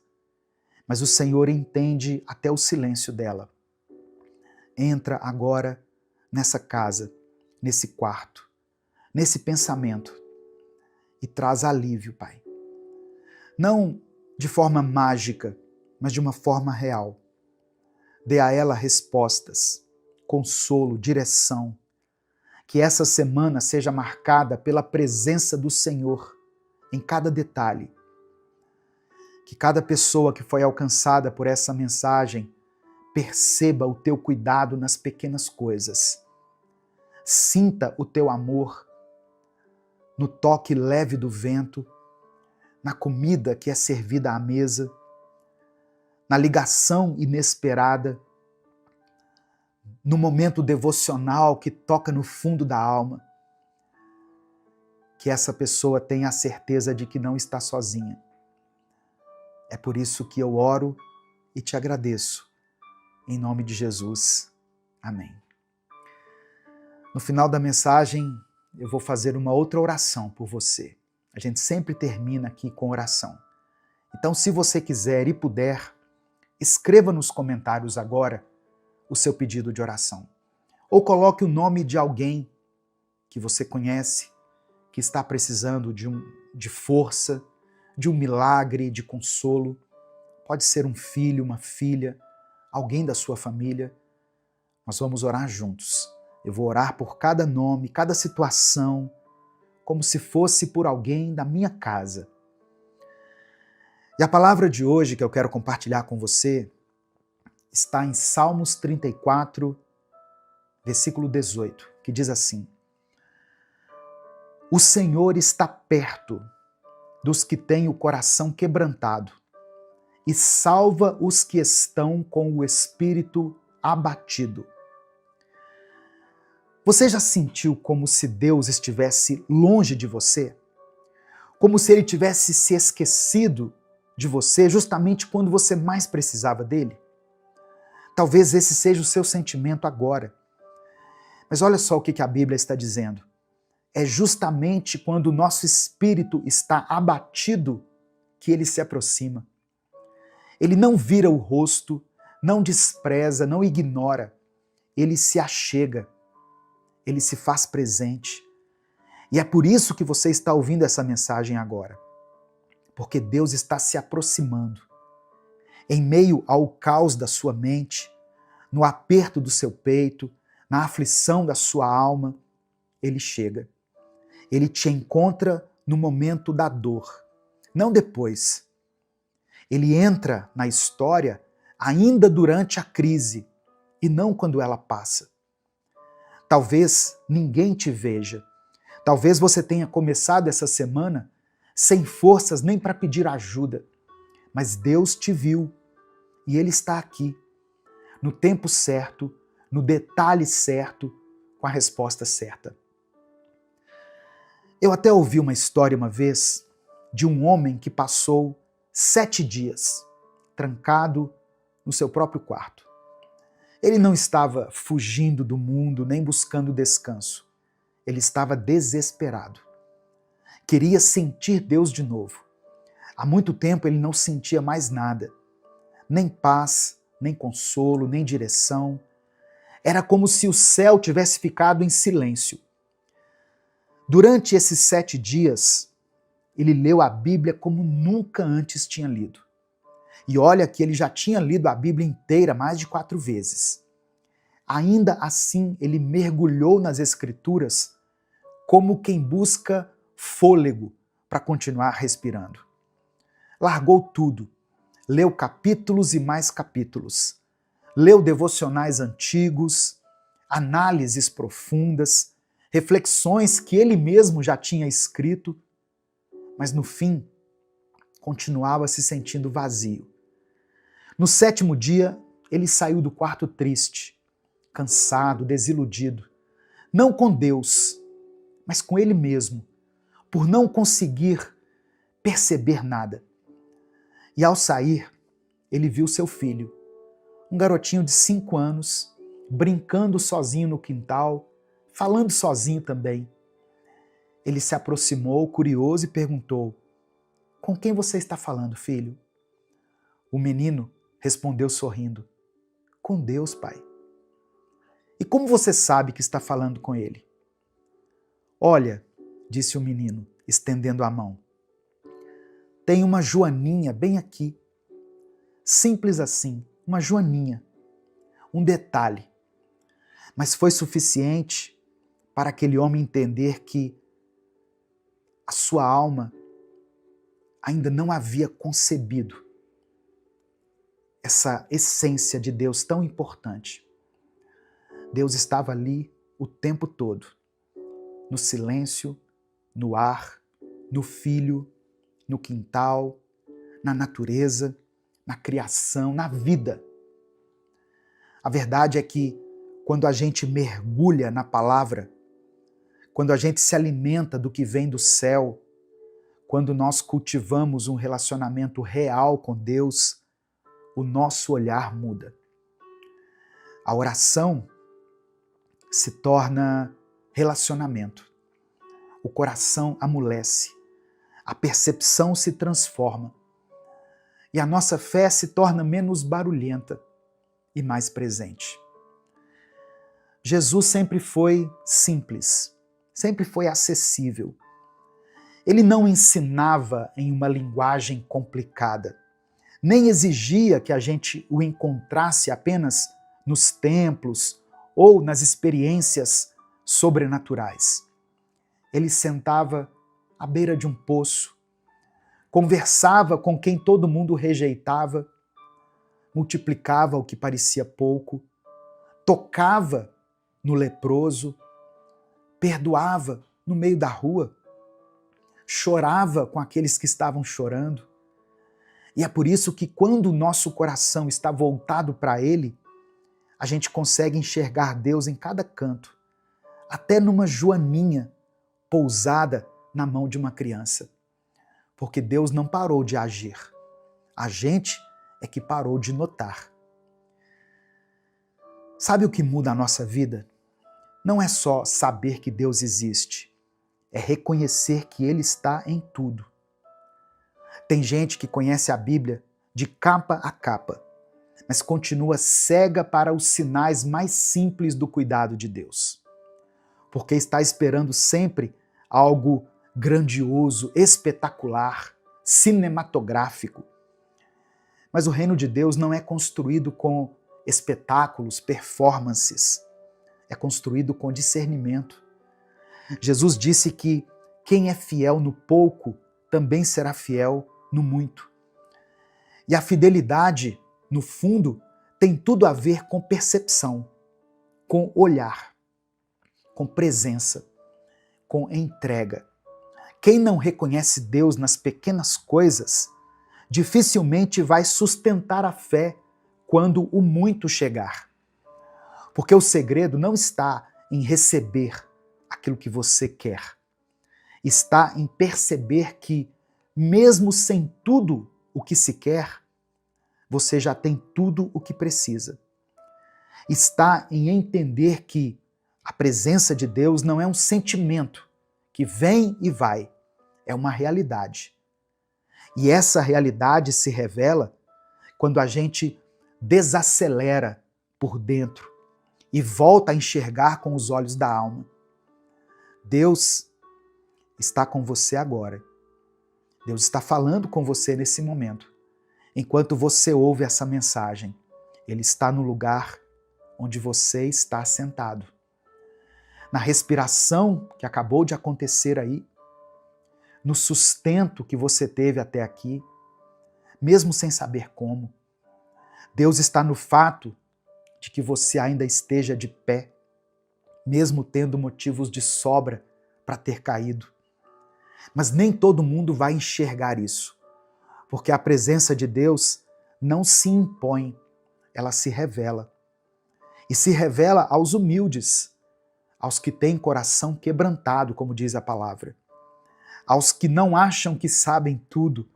mas o Senhor entende até o silêncio dela. Entra agora nessa casa, nesse quarto, nesse pensamento e traz alívio, Pai. Não de forma mágica, mas de uma forma real. Dê a ela respostas, consolo, direção. Que essa semana seja marcada pela presença do Senhor em cada detalhe. Que cada pessoa que foi alcançada por essa mensagem perceba o teu cuidado nas pequenas coisas. Sinta o teu amor no toque leve do vento, na comida que é servida à mesa, na ligação inesperada, no momento devocional que toca no fundo da alma. Que essa pessoa tenha a certeza de que não está sozinha. É por isso que eu oro e te agradeço. Em nome de Jesus. Amém. No final da mensagem, eu vou fazer uma outra oração por você. A gente sempre termina aqui com oração. Então, se você quiser e puder, escreva nos comentários agora o seu pedido de oração. Ou coloque o nome de alguém que você conhece, que está precisando de força, de um milagre, de consolo. Pode ser um filho, uma filha, alguém da sua família. Nós vamos orar juntos. Eu vou orar por cada nome, cada situação, como se fosse por alguém da minha casa. E a palavra de hoje que eu quero compartilhar com você está em Salmos 34, versículo 18, que diz assim: O Senhor está perto dos que têm o coração quebrantado e salva os que estão com o espírito abatido. Você já sentiu como se Deus estivesse longe de você? Como se Ele tivesse se esquecido de você justamente quando você mais precisava dele? Talvez esse seja o seu sentimento agora. Mas olha só o que a Bíblia está dizendo. É justamente quando o nosso espírito está abatido que Ele se aproxima. Ele não vira o rosto, não despreza, não ignora. Ele se achega. Ele se faz presente. E é por isso que você está ouvindo essa mensagem agora. Porque Deus está se aproximando. Em meio ao caos da sua mente, no aperto do seu peito, na aflição da sua alma, Ele chega. Ele te encontra no momento da dor, não depois. Ele entra na história ainda durante a crise e não quando ela passa. Talvez ninguém te veja. Talvez você tenha começado essa semana sem forças nem para pedir ajuda. Mas Deus te viu e Ele está aqui, no tempo certo, no detalhe certo, com a resposta certa. Eu até ouvi uma história uma vez de um homem que passou 7 dias trancado no seu próprio quarto. Ele não estava fugindo do mundo nem buscando descanso. Ele estava desesperado. Queria sentir Deus de novo. Há muito tempo ele não sentia mais nada. Nem paz, nem consolo, nem direção. Era como se o céu tivesse ficado em silêncio. Durante esses 7 dias, ele leu a Bíblia como nunca antes tinha lido. E olha que ele já tinha lido a Bíblia inteira mais de 4 vezes. Ainda assim, ele mergulhou nas Escrituras como quem busca fôlego para continuar respirando. Largou tudo, leu capítulos e mais capítulos, leu devocionais antigos, análises profundas, reflexões que ele mesmo já tinha escrito, mas no fim, continuava se sentindo vazio. No 7º dia, ele saiu do quarto triste, cansado, desiludido, não com Deus, mas com ele mesmo, por não conseguir perceber nada. E ao sair, ele viu seu filho, um garotinho de 5 anos, brincando sozinho no quintal, falando sozinho também. Ele se aproximou, curioso, e perguntou: "Com quem você está falando, filho?" O menino respondeu sorrindo: "Com Deus, pai." "E como você sabe que está falando com ele?" "Olha," disse o menino, estendendo a mão, "tem uma joaninha bem aqui." Simples assim, uma joaninha. Um detalhe. Mas foi suficiente para aquele homem entender que a sua alma ainda não havia concebido essa essência de Deus tão importante. Deus estava ali o tempo todo, no silêncio, no ar, no filho, no quintal, na natureza, na criação, na vida. A verdade é que quando a gente mergulha na palavra, quando a gente se alimenta do que vem do céu, quando nós cultivamos um relacionamento real com Deus, o nosso olhar muda. A oração se torna relacionamento. O coração amolece. A percepção se transforma. E a nossa fé se torna menos barulhenta e mais presente. Jesus sempre foi simples, sempre foi acessível. Ele não ensinava em uma linguagem complicada, nem exigia que a gente o encontrasse apenas nos templos ou nas experiências sobrenaturais. Ele sentava à beira de um poço, conversava com quem todo mundo rejeitava, multiplicava o que parecia pouco, tocava no leproso, perdoava no meio da rua, chorava com aqueles que estavam chorando. E é por isso que quando o nosso coração está voltado para Ele, a gente consegue enxergar Deus em cada canto, até numa joaninha pousada na mão de uma criança. Porque Deus não parou de agir. A gente é que parou de notar. Sabe o que muda a nossa vida? Não é só saber que Deus existe, é reconhecer que Ele está em tudo. Tem gente que conhece a Bíblia de capa a capa, mas continua cega para os sinais mais simples do cuidado de Deus. Porque está esperando sempre algo grandioso, espetacular, cinematográfico. Mas o reino de Deus não é construído com espetáculos, performances. É construído com discernimento. Jesus disse que quem é fiel no pouco também será fiel no muito. E a fidelidade, no fundo, tem tudo a ver com percepção, com olhar, com presença, com entrega. Quem não reconhece Deus nas pequenas coisas, dificilmente vai sustentar a fé quando o muito chegar. Porque o segredo não está em receber aquilo que você quer. Está em perceber que, mesmo sem tudo o que se quer, você já tem tudo o que precisa. Está em entender que a presença de Deus não é um sentimento que vem e vai, é uma realidade. E essa realidade se revela quando a gente desacelera por dentro e volta a enxergar com os olhos da alma. Deus está com você agora. Deus está falando com você nesse momento. Enquanto você ouve essa mensagem, Ele está no lugar onde você está sentado. Na respiração que acabou de acontecer aí, no sustento que você teve até aqui, mesmo sem saber como. Deus está no fato de que você ainda esteja de pé, mesmo tendo motivos de sobra para ter caído. Mas nem todo mundo vai enxergar isso, porque a presença de Deus não se impõe, ela se revela. E se revela aos humildes, aos que têm coração quebrantado, como diz a palavra, aos que não acham que sabem tudo,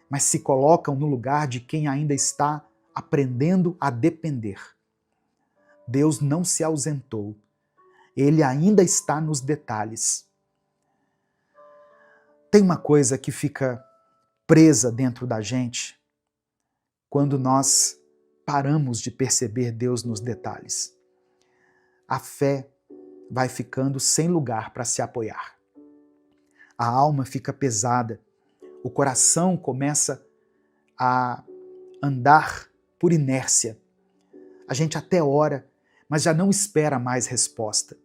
mas se colocam no lugar de quem ainda está aprendendo a depender. Deus não se ausentou, Ele ainda está nos detalhes. Tem uma coisa que fica presa dentro da gente quando nós paramos de perceber Deus nos detalhes. A fé vai ficando sem lugar para se apoiar. A alma fica pesada, o coração começa a andar por inércia. A gente até ora, mas já não espera mais resposta.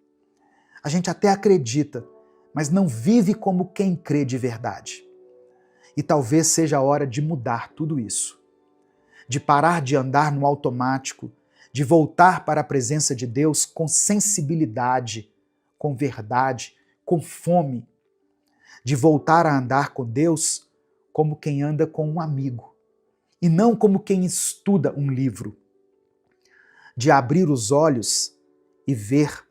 A gente até acredita, mas não vive como quem crê de verdade. E talvez seja a hora de mudar tudo isso, de parar de andar no automático, de voltar para a presença de Deus com sensibilidade, com verdade, com fome, de voltar a andar com Deus como quem anda com um amigo, e não como quem estuda um livro, de abrir os olhos e ver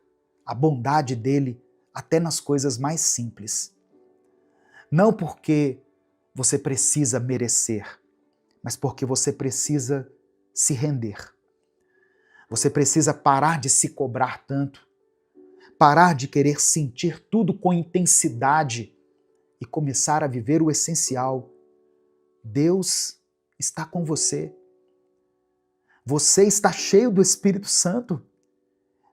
a bondade dele até nas coisas mais simples. Não porque você precisa merecer, mas porque você precisa se render. Você precisa parar de se cobrar tanto, parar de querer sentir tudo com intensidade e começar a viver o essencial. Deus está com você. Você está cheio do Espírito Santo.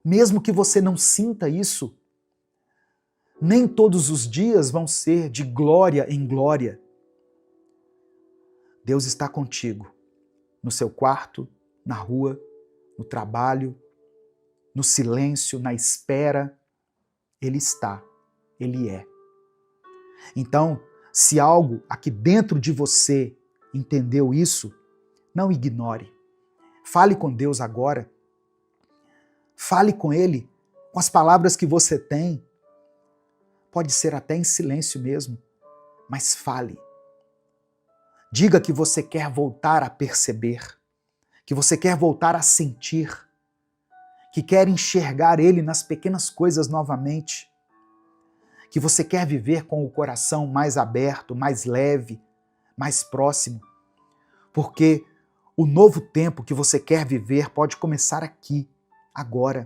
Mesmo que você não sinta isso, nem todos os dias vão ser de glória em glória. Deus está contigo, no seu quarto, na rua, no trabalho, no silêncio, na espera. Ele está, Ele é. Então, se algo aqui dentro de você entendeu isso, não ignore. Fale com Deus agora. Fale com Ele com as palavras que você tem. Pode ser até em silêncio mesmo, mas fale. Diga que você quer voltar a perceber, que você quer voltar a sentir, que quer enxergar Ele nas pequenas coisas novamente, que você quer viver com o coração mais aberto, mais leve, mais próximo, porque o novo tempo que você quer viver pode começar aqui, agora,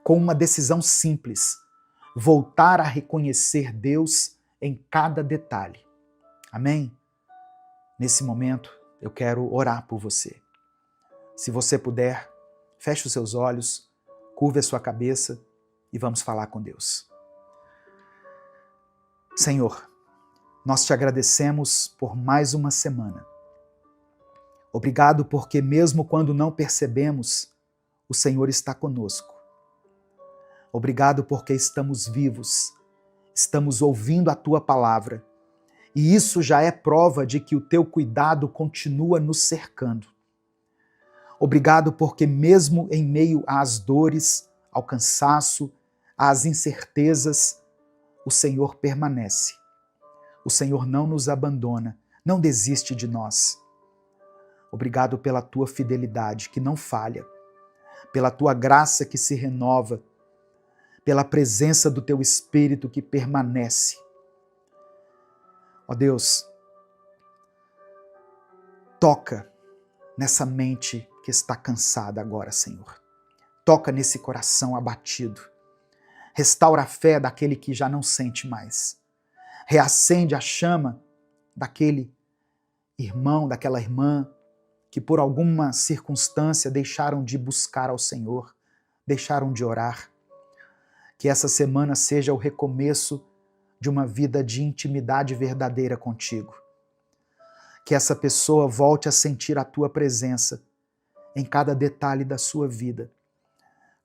com uma decisão simples: voltar a reconhecer Deus em cada detalhe. Amém? Nesse momento, eu quero orar por você. Se você puder, feche os seus olhos, curve a sua cabeça e vamos falar com Deus. Senhor, nós te agradecemos por mais uma semana. Obrigado porque mesmo quando não percebemos, o Senhor está conosco. Obrigado porque estamos vivos estamos ouvindo a tua palavra. E isso já é prova de que o teu cuidado continua nos cercando. Obrigado porque mesmo em meio às dores, ao cansaço, às incertezas, o Senhor permanece. O Senhor não nos abandona, não desiste de nós. Obrigado pela tua fidelidade que não falha, pela tua graça que se renova, pela presença do teu Espírito que permanece. Ó Deus, toca nessa mente que está cansada agora, Senhor. Toca nesse coração abatido. Restaura a fé daquele que já não sente mais. Reacende a chama daquele irmão, daquela irmã que por alguma circunstância deixaram de buscar ao Senhor, deixaram de orar. Que essa semana seja o recomeço de uma vida de intimidade verdadeira contigo. Que essa pessoa volte a sentir a tua presença em cada detalhe da sua vida,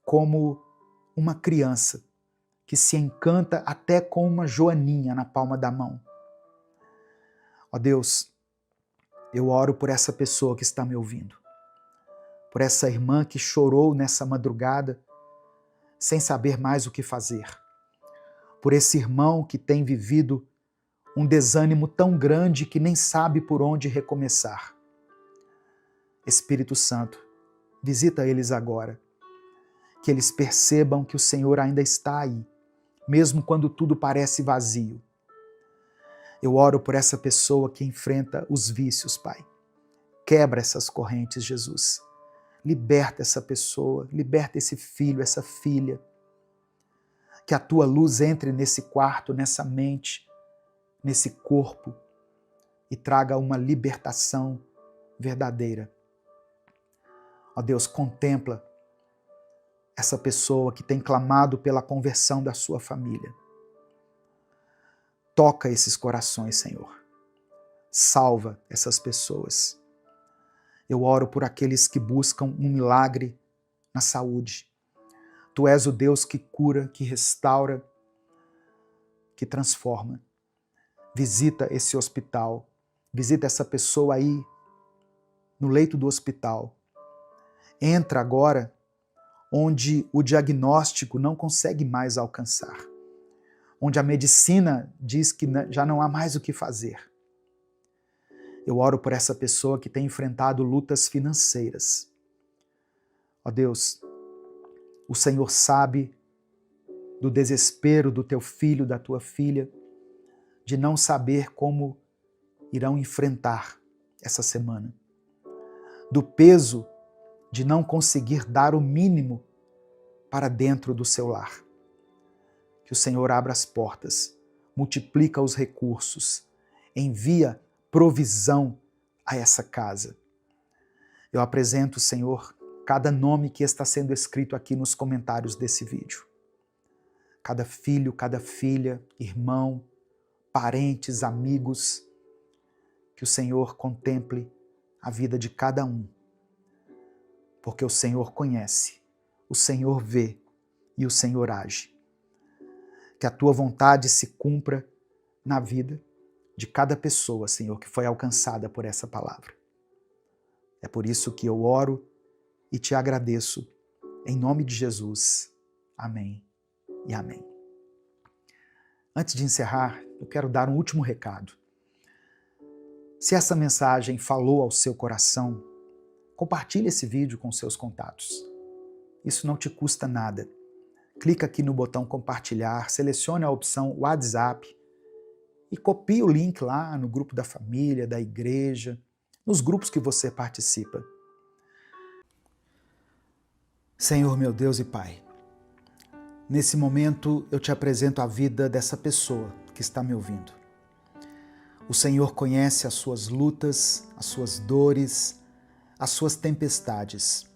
como uma criança que se encanta até com uma joaninha na palma da mão. Ó Deus, eu oro por essa pessoa que está me ouvindo, por essa irmã que chorou nessa madrugada sem saber mais o que fazer, por esse irmão que tem vivido um desânimo tão grande que nem sabe por onde recomeçar. Espírito Santo, visita eles agora, que eles percebam que o Senhor ainda está aí, mesmo quando tudo parece vazio. Eu oro por essa pessoa que enfrenta os vícios, Pai. Quebra essas correntes, Jesus. Liberta essa pessoa, liberta esse filho, essa filha. Que a tua luz entre nesse quarto, nessa mente, nesse corpo e traga uma libertação verdadeira. Ó Deus, contempla essa pessoa que tem clamado pela conversão da sua família. Toca esses corações, Senhor. Salva essas pessoas. Eu oro por aqueles que buscam um milagre na saúde. Tu és o Deus que cura, que restaura, que transforma. Visita esse hospital. Visita essa pessoa aí no leito do hospital. Entra agora onde o diagnóstico não consegue mais alcançar, onde a medicina diz que já não há mais o que fazer. Eu oro por essa pessoa que tem enfrentado lutas financeiras. Ó Deus, o Senhor sabe do desespero do teu filho, da tua filha, de não saber como irão enfrentar essa semana, do peso de não conseguir dar o mínimo para dentro do seu lar. Que o Senhor abra as portas, multiplica os recursos, envia provisão a essa casa. Eu apresento, Senhor, cada nome que está sendo escrito aqui nos comentários desse vídeo. Cada filho, cada filha, irmão, parentes, amigos, que o Senhor contemple a vida de cada um. Porque o Senhor conhece, o Senhor vê e o Senhor age. Que a tua vontade se cumpra na vida de cada pessoa, Senhor, que foi alcançada por essa palavra. É por isso que eu oro e te agradeço, em nome de Jesus. Amém e amém. Antes de encerrar, eu quero dar um último recado. Se essa mensagem falou ao seu coração, compartilhe esse vídeo com seus contatos. Isso não te custa nada. Clica aqui no botão compartilhar, selecione a opção WhatsApp e copie o link lá no grupo da família, da igreja, nos grupos que você participa. Senhor, meu Deus e Pai, nesse momento eu te apresento a vida dessa pessoa que está me ouvindo. O Senhor conhece as suas lutas, as suas dores, as suas tempestades.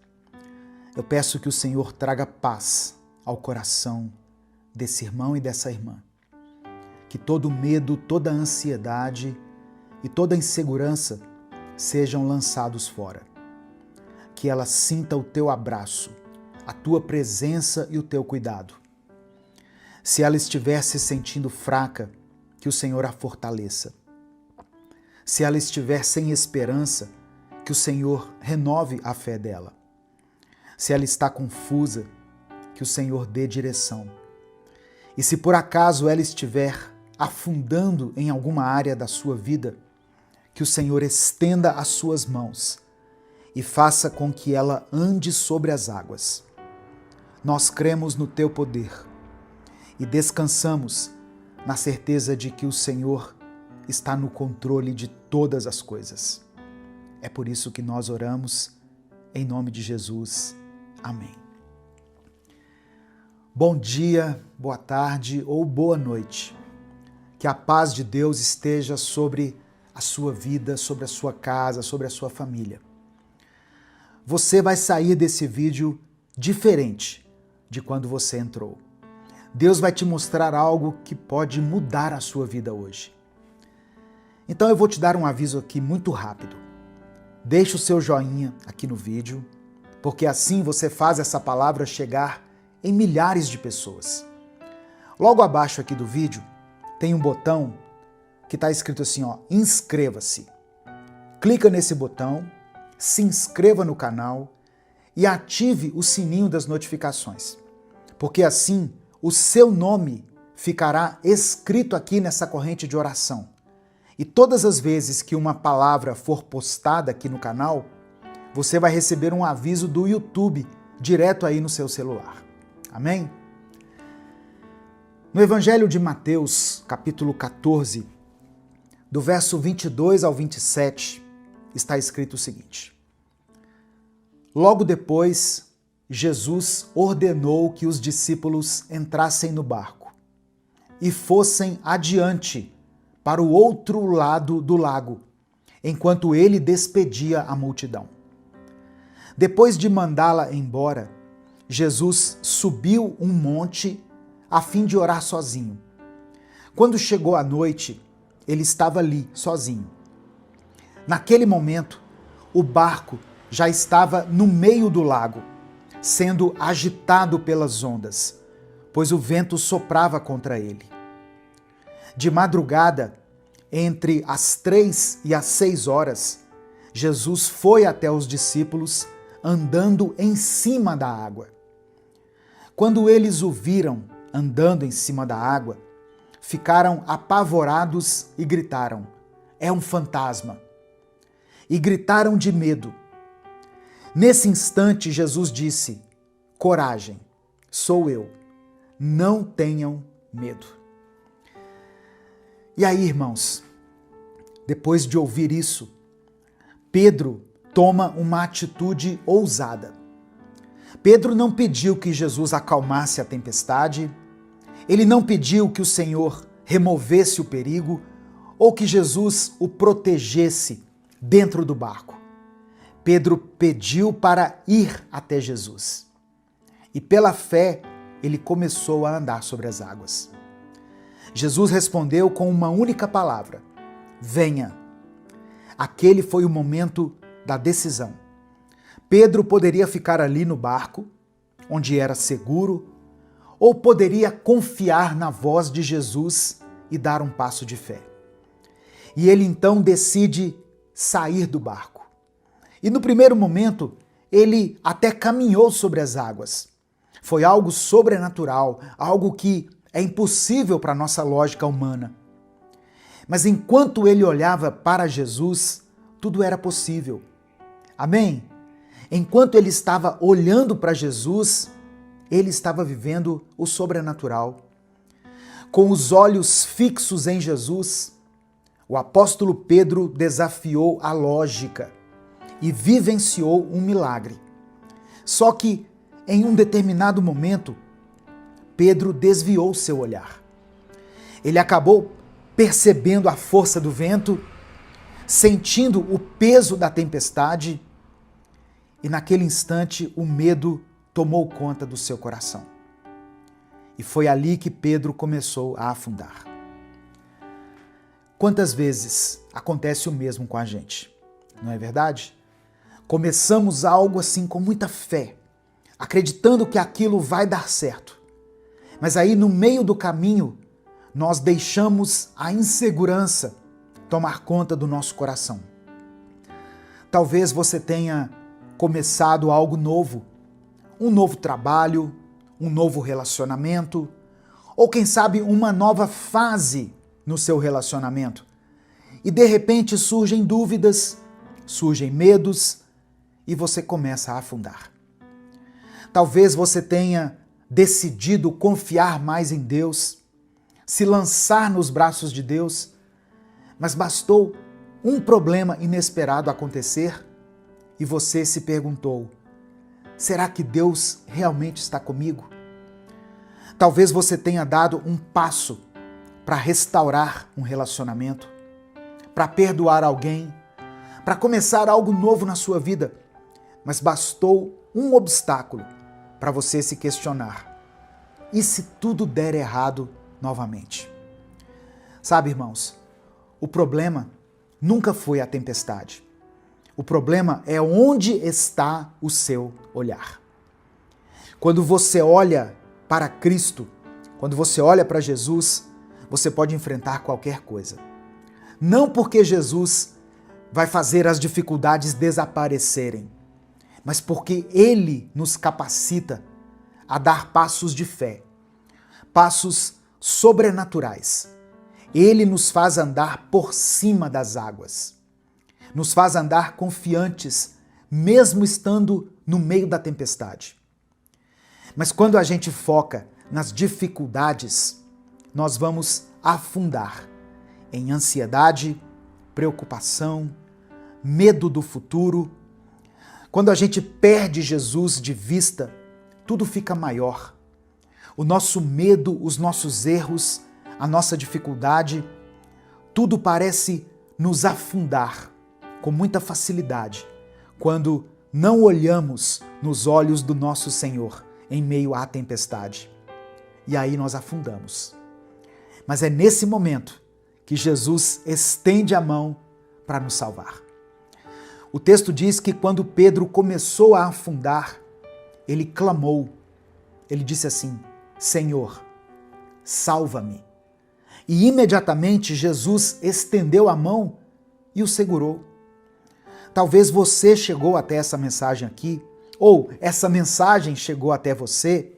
Eu peço que o Senhor traga paz ao coração desse irmão e dessa irmã. Que todo medo, toda ansiedade e toda insegurança sejam lançados fora. Que ela sinta o teu abraço, a tua presença e o teu cuidado. Se ela estiver se sentindo fraca, que o Senhor a fortaleça. Se ela estiver sem esperança, que o Senhor renove a fé dela. Se ela está confusa, que o Senhor dê direção. E se por acaso ela estiver afundando em alguma área da sua vida, que o Senhor estenda as suas mãos e faça com que ela ande sobre as águas. Nós cremos no teu poder e descansamos na certeza de que o Senhor está no controle de todas as coisas. É por isso que nós oramos em nome de Jesus. Amém. Bom dia, boa tarde ou boa noite. Que a paz de Deus esteja sobre a sua vida, sobre a sua casa, sobre a sua família. Você vai sair desse vídeo diferente de quando você entrou. Deus vai te mostrar algo que pode mudar a sua vida hoje. Então eu vou te dar um aviso aqui muito rápido. Deixe o seu joinha aqui no vídeo, porque assim você faz essa palavra chegar em milhares de pessoas. Logo abaixo aqui do vídeo tem um botão que está escrito assim, inscreva-se. Clica nesse botão, se inscreva no canal e ative o sininho das notificações, porque assim o seu nome ficará escrito aqui nessa corrente de oração. E todas as vezes que uma palavra for postada aqui no canal, você vai receber um aviso do YouTube direto aí no seu celular. Amém? No Evangelho de Mateus, capítulo 14, do verso 22 ao 27, está escrito o seguinte: Logo depois, Jesus ordenou que os discípulos entrassem no barco e fossem adiante para o outro lado do lago, enquanto ele despedia a multidão. Depois de mandá-la embora, Jesus subiu um monte a fim de orar sozinho. Quando chegou a noite, ele estava ali, sozinho. Naquele momento, o barco já estava no meio do lago, sendo agitado pelas ondas, pois o vento soprava contra ele. De madrugada, entre as 3 e as 6 horas, Jesus foi até os discípulos andando em cima da água. Quando eles o viram andando em cima da água, ficaram apavorados e gritaram: "É um fantasma!" E gritaram de medo. Nesse instante, Jesus disse: "Coragem, sou eu, não tenham medo." E aí, irmãos, depois de ouvir isso, Pedro toma uma atitude ousada. Pedro não pediu que Jesus acalmasse a tempestade, ele não pediu que o Senhor removesse o perigo ou que Jesus o protegesse dentro do barco. Pedro pediu para ir até Jesus. E pela fé, ele começou a andar sobre as águas. Jesus respondeu com uma única palavra: venha. Aquele foi o momento da decisão. Pedro poderia ficar ali no barco, onde era seguro, ou poderia confiar na voz de Jesus e dar um passo de fé. E ele então decide sair do barco. E no primeiro momento, ele até caminhou sobre as águas. Foi algo sobrenatural, algo que é impossível para a nossa lógica humana. Mas enquanto ele olhava para Jesus, tudo era possível. Amém? Enquanto ele estava olhando para Jesus, ele estava vivendo o sobrenatural. Com os olhos fixos em Jesus, o apóstolo Pedro desafiou a lógica e vivenciou um milagre. Só que, em um determinado momento, Pedro desviou seu olhar. Ele acabou percebendo a força do vento, sentindo o peso da tempestade, e naquele instante o medo tomou conta do seu coração. E foi ali que Pedro começou a afundar. Quantas vezes acontece o mesmo com a gente, não é verdade? Começamos algo assim com muita fé, acreditando que aquilo vai dar certo. Mas aí no meio do caminho, nós deixamos a insegurança tomar conta do nosso coração. Talvez você tenha começado algo novo, um novo trabalho, um novo relacionamento, ou quem sabe uma nova fase no seu relacionamento. E de repente surgem dúvidas, surgem medos e você começa a afundar. Talvez você tenha decidido confiar mais em Deus, se lançar nos braços de Deus, mas bastou um problema inesperado acontecer e você se perguntou: será que Deus realmente está comigo? Talvez você tenha dado um passo para restaurar um relacionamento, para perdoar alguém, para começar algo novo na sua vida, mas bastou um obstáculo para você se questionar: e se tudo der errado novamente? Sabe, irmãos, o problema nunca foi a tempestade. O problema é onde está o seu olhar. Quando você olha para Cristo, quando você olha para Jesus, você pode enfrentar qualquer coisa. Não porque Jesus vai fazer as dificuldades desaparecerem, mas porque Ele nos capacita a dar passos de fé, passos sobrenaturais. Ele nos faz andar por cima das águas, nos faz andar confiantes, mesmo estando no meio da tempestade. Mas quando a gente foca nas dificuldades, nós vamos afundar em ansiedade, preocupação, medo do futuro. Quando a gente perde Jesus de vista, tudo fica maior. O nosso medo, os nossos erros, a nossa dificuldade, tudo parece nos afundar com muita facilidade quando não olhamos nos olhos do nosso Senhor em meio à tempestade. E aí nós afundamos. Mas é nesse momento que Jesus estende a mão para nos salvar. O texto diz que quando Pedro começou a afundar, ele clamou. Ele disse assim: Senhor, salva-me. E imediatamente Jesus estendeu a mão e o segurou. Talvez você chegou até essa mensagem aqui, ou essa mensagem chegou até você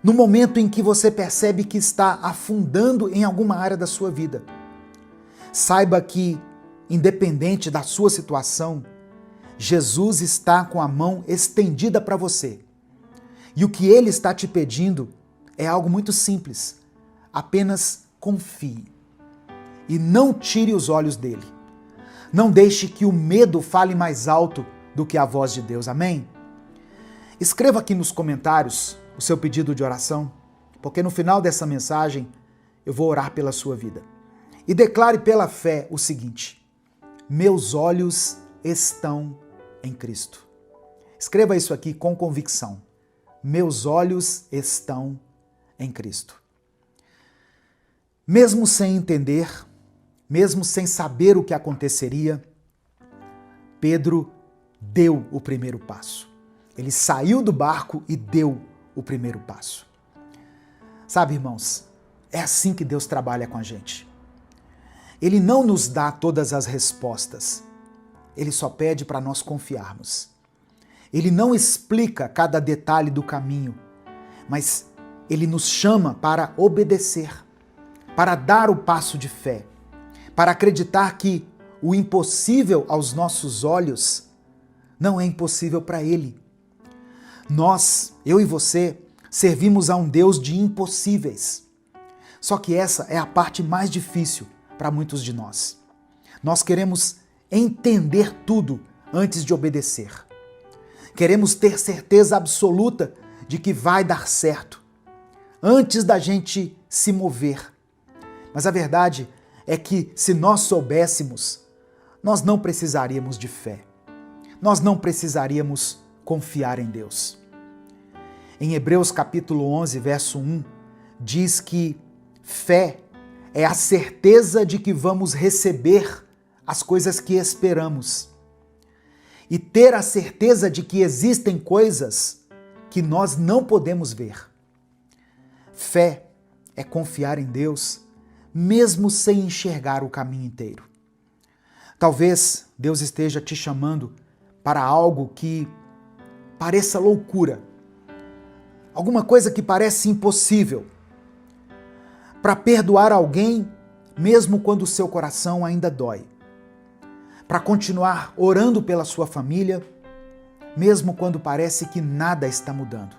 no momento em que você percebe que está afundando em alguma área da sua vida. Saiba que, independente da sua situação, Jesus está com a mão estendida para você. E o que Ele está te pedindo é algo muito simples. Apenas confie. E não tire os olhos dele. Não deixe que o medo fale mais alto do que a voz de Deus. Amém? Escreva aqui nos comentários o seu pedido de oração, porque no final dessa mensagem eu vou orar pela sua vida. E declare pela fé o seguinte: meus olhos estão em Cristo. Escreva isso aqui com convicção. Meus olhos estão em Cristo. Mesmo sem entender, mesmo sem saber o que aconteceria, Pedro deu o primeiro passo. Ele saiu do barco e deu o primeiro passo. Sabe, irmãos, é assim que Deus trabalha com a gente. Ele não nos dá todas as respostas. Ele só pede para nós confiarmos. Ele não explica cada detalhe do caminho, mas Ele nos chama para obedecer, para dar o passo de fé, para acreditar que o impossível aos nossos olhos não é impossível para Ele. Nós, eu e você, servimos a um Deus de impossíveis. Só que essa é a parte mais difícil para muitos de nós. Nós queremos entender tudo antes de obedecer. Queremos ter certeza absoluta de que vai dar certo, antes da gente se mover. Mas a verdade é que, se nós soubéssemos, nós não precisaríamos de fé. Nós não precisaríamos confiar em Deus. Em Hebreus capítulo 11, verso 1, diz que fé é a certeza de que vamos receber as coisas que esperamos. E ter a certeza de que existem coisas que nós não podemos ver. Fé é confiar em Deus, mesmo sem enxergar o caminho inteiro. Talvez Deus esteja te chamando para algo que pareça loucura, alguma coisa que parece impossível, para perdoar alguém, mesmo quando o seu coração ainda dói, para continuar orando pela sua família, mesmo quando parece que nada está mudando,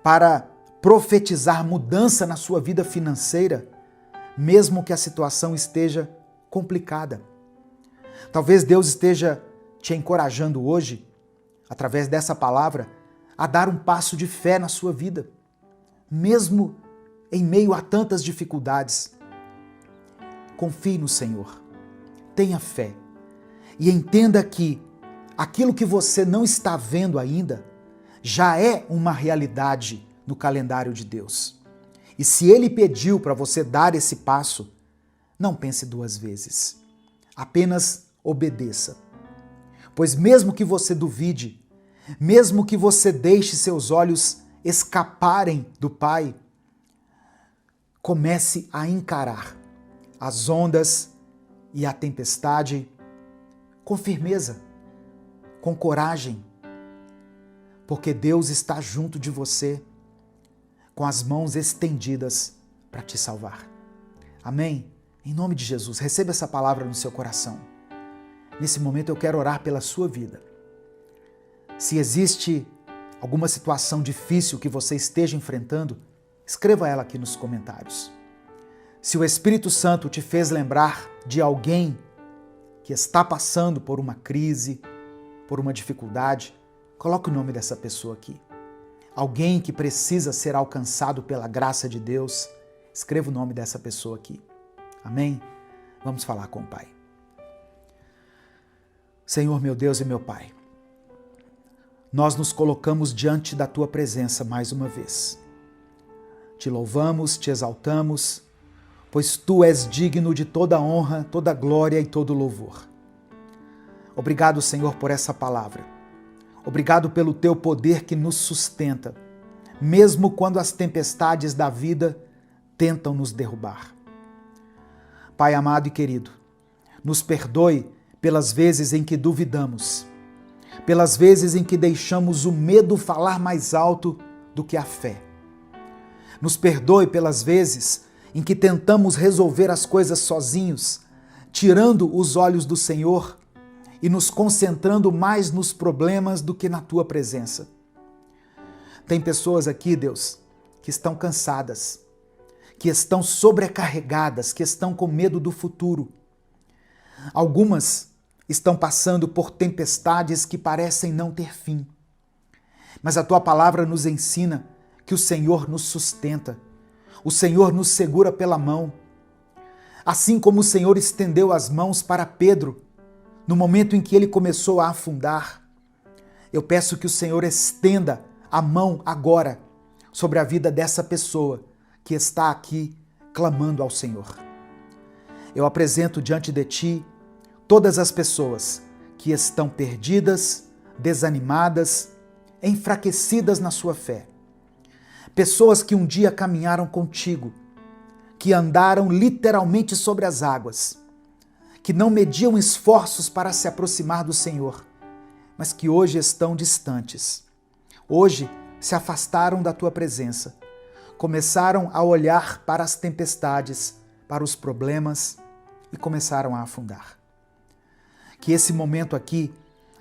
para profetizar mudança na sua vida financeira, mesmo que a situação esteja complicada. Talvez Deus esteja te encorajando hoje, através dessa palavra, a dar um passo de fé na sua vida, mesmo em meio a tantas dificuldades. Confie no Senhor, tenha fé e entenda que aquilo que você não está vendo ainda já é uma realidade no calendário de Deus. E se Ele pediu para você dar esse passo, não pense duas vezes. Apenas obedeça. Pois mesmo que você duvide, mesmo que você deixe seus olhos escaparem do Pai, comece a encarar as ondas e a tempestade com firmeza, com coragem, porque Deus está junto de você, com as mãos estendidas para te salvar. Amém? Em nome de Jesus, receba essa palavra no seu coração. Nesse momento eu quero orar pela sua vida. Se existe alguma situação difícil que você esteja enfrentando, escreva ela aqui nos comentários. Se o Espírito Santo te fez lembrar de alguém que está passando por uma crise, por uma dificuldade, coloque o nome dessa pessoa aqui. Alguém que precisa ser alcançado pela graça de Deus, escreva o nome dessa pessoa aqui. Amém? Vamos falar com o Pai. Senhor, meu Deus e meu Pai, nós nos colocamos diante da Tua presença mais uma vez. Te louvamos, te exaltamos, pois Tu és digno de toda honra, toda glória e todo louvor. Obrigado, Senhor, por essa palavra. Obrigado pelo Teu poder que nos sustenta, mesmo quando as tempestades da vida tentam nos derrubar. Pai amado e querido, nos perdoe pelas vezes em que duvidamos, pelas vezes em que deixamos o medo falar mais alto do que a fé. Nos perdoe pelas vezes em que tentamos resolver as coisas sozinhos, tirando os olhos do Senhor e nos concentrando mais nos problemas do que na Tua presença. Tem pessoas aqui, Deus, que estão cansadas, que estão sobrecarregadas, que estão com medo do futuro. Algumas estão passando por tempestades que parecem não ter fim. Mas a Tua palavra nos ensina que o Senhor nos sustenta, o Senhor nos segura pela mão. Assim como o Senhor estendeu as mãos para Pedro, no momento em que ele começou a afundar, eu peço que o Senhor estenda a mão agora sobre a vida dessa pessoa que está aqui clamando ao Senhor. Eu apresento diante de Ti todas as pessoas que estão perdidas, desanimadas, enfraquecidas na sua fé. Pessoas que um dia caminharam contigo, que andaram literalmente sobre as águas, que não mediam esforços para se aproximar do Senhor, mas que hoje estão distantes. Hoje se afastaram da Tua presença, começaram a olhar para as tempestades, para os problemas e começaram a afundar. Que esse momento aqui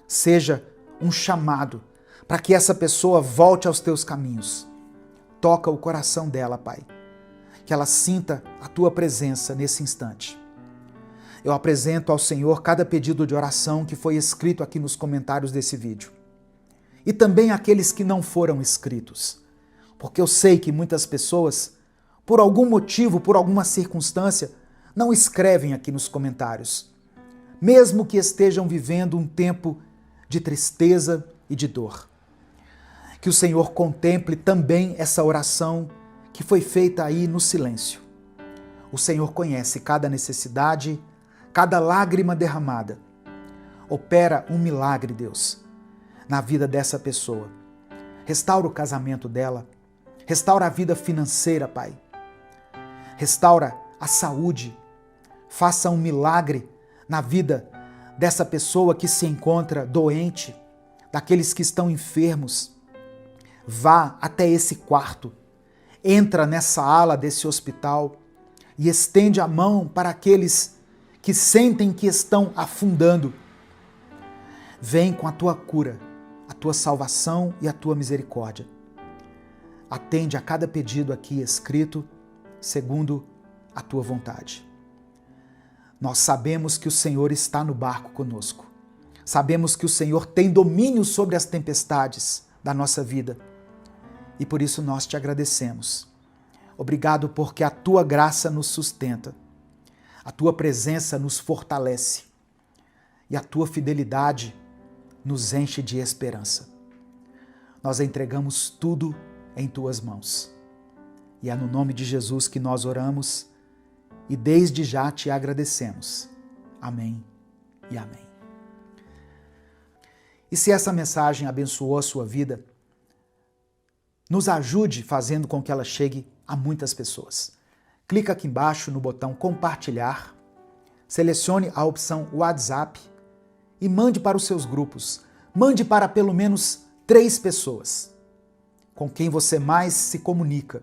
seja um chamado para que essa pessoa volte aos Teus caminhos. Toca o coração dela, Pai, que ela sinta a Tua presença nesse instante. Eu apresento ao Senhor cada pedido de oração que foi escrito aqui nos comentários desse vídeo. E também aqueles que não foram escritos, porque eu sei que muitas pessoas, por algum motivo, por alguma circunstância, não escrevem aqui nos comentários, mesmo que estejam vivendo um tempo de tristeza e de dor. Que o Senhor contemple também essa oração que foi feita aí no silêncio. O Senhor conhece cada necessidade, cada lágrima derramada. Opera um milagre, Deus, na vida dessa pessoa. Restaura o casamento dela, Restaura a vida financeira, Pai. Restaura a saúde. Faça um milagre na vida dessa pessoa que se encontra doente, daqueles que estão enfermos. Vá até esse quarto, entra nessa ala desse hospital e estende a mão para aqueles que sentem que estão afundando. Vem com a tua cura, a tua salvação e a tua misericórdia. Atende a cada pedido aqui escrito, segundo a tua vontade. Nós sabemos que o Senhor está no barco conosco. Sabemos que o Senhor tem domínio sobre as tempestades da nossa vida. E por isso nós te agradecemos. Obrigado porque a tua graça nos sustenta. A tua presença nos fortalece. E a tua fidelidade nos enche de esperança. Nós entregamos tudo em tuas mãos. E é no nome de Jesus que nós oramos e desde já te agradecemos. Amém e amém. E se essa mensagem abençoou a sua vida, nos ajude fazendo com que ela chegue a muitas pessoas. Clica aqui embaixo no botão compartilhar, selecione a opção WhatsApp e mande para os seus grupos. Mande para pelo menos 3 pessoas com quem você mais se comunica,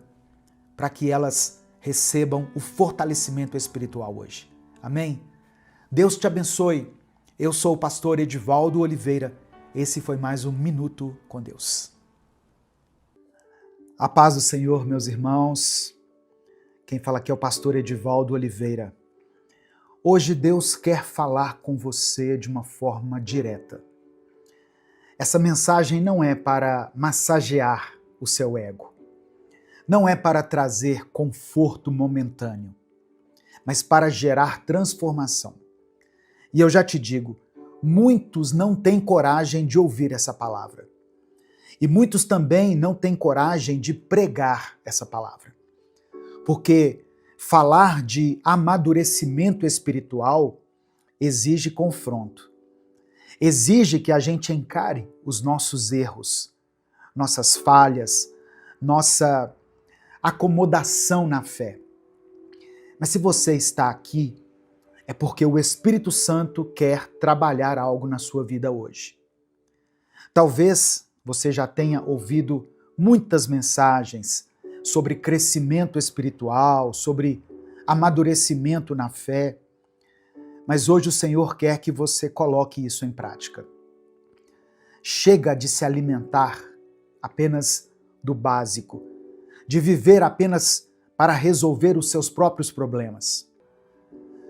para que elas recebam o fortalecimento espiritual hoje. Amém? Deus te abençoe. Eu sou o pastor Edivaldo Oliveira. Esse foi mais um Minuto com Deus. A paz do Senhor, meus irmãos. Quem fala aqui é o pastor Edivaldo Oliveira. Hoje Deus quer falar com você de uma forma direta. Essa mensagem não é para massagear o seu ego. Não é para trazer conforto momentâneo, mas para gerar transformação. E eu já te digo, muitos não têm coragem de ouvir essa palavra. E muitos também não têm coragem de pregar essa palavra. Porque falar de amadurecimento espiritual exige confronto. Exige que a gente encare os nossos erros, nossas falhas, nossa acomodação na fé. Mas se você está aqui, é porque o Espírito Santo quer trabalhar algo na sua vida hoje. Talvez você já tenha ouvido muitas mensagens sobre crescimento espiritual, sobre amadurecimento na fé, mas hoje o Senhor quer que você coloque isso em prática. Chega de se alimentar apenas do básico, de viver apenas para resolver os seus próprios problemas.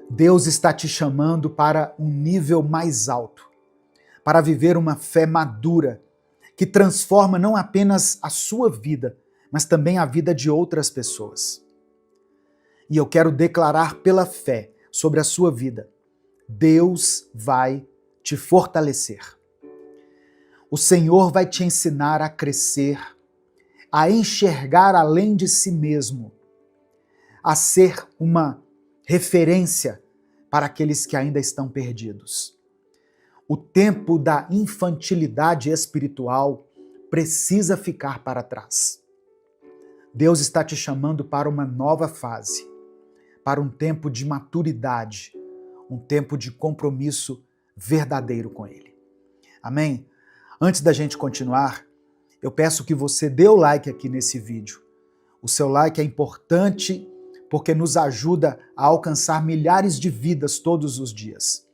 Deus está te chamando para um nível mais alto, para viver uma fé madura, que transforma não apenas a sua vida, mas também a vida de outras pessoas. E eu quero declarar pela fé sobre a sua vida, Deus vai te fortalecer. O Senhor vai te ensinar a crescer, a enxergar além de si mesmo, a ser uma referência para aqueles que ainda estão perdidos. O tempo da infantilidade espiritual precisa ficar para trás. Deus está te chamando para uma nova fase, para um tempo de maturidade, um tempo de compromisso verdadeiro com Ele. Amém? Antes da gente continuar, eu peço que você dê o like aqui nesse vídeo. O seu like é importante porque nos ajuda a alcançar milhares de vidas todos os dias.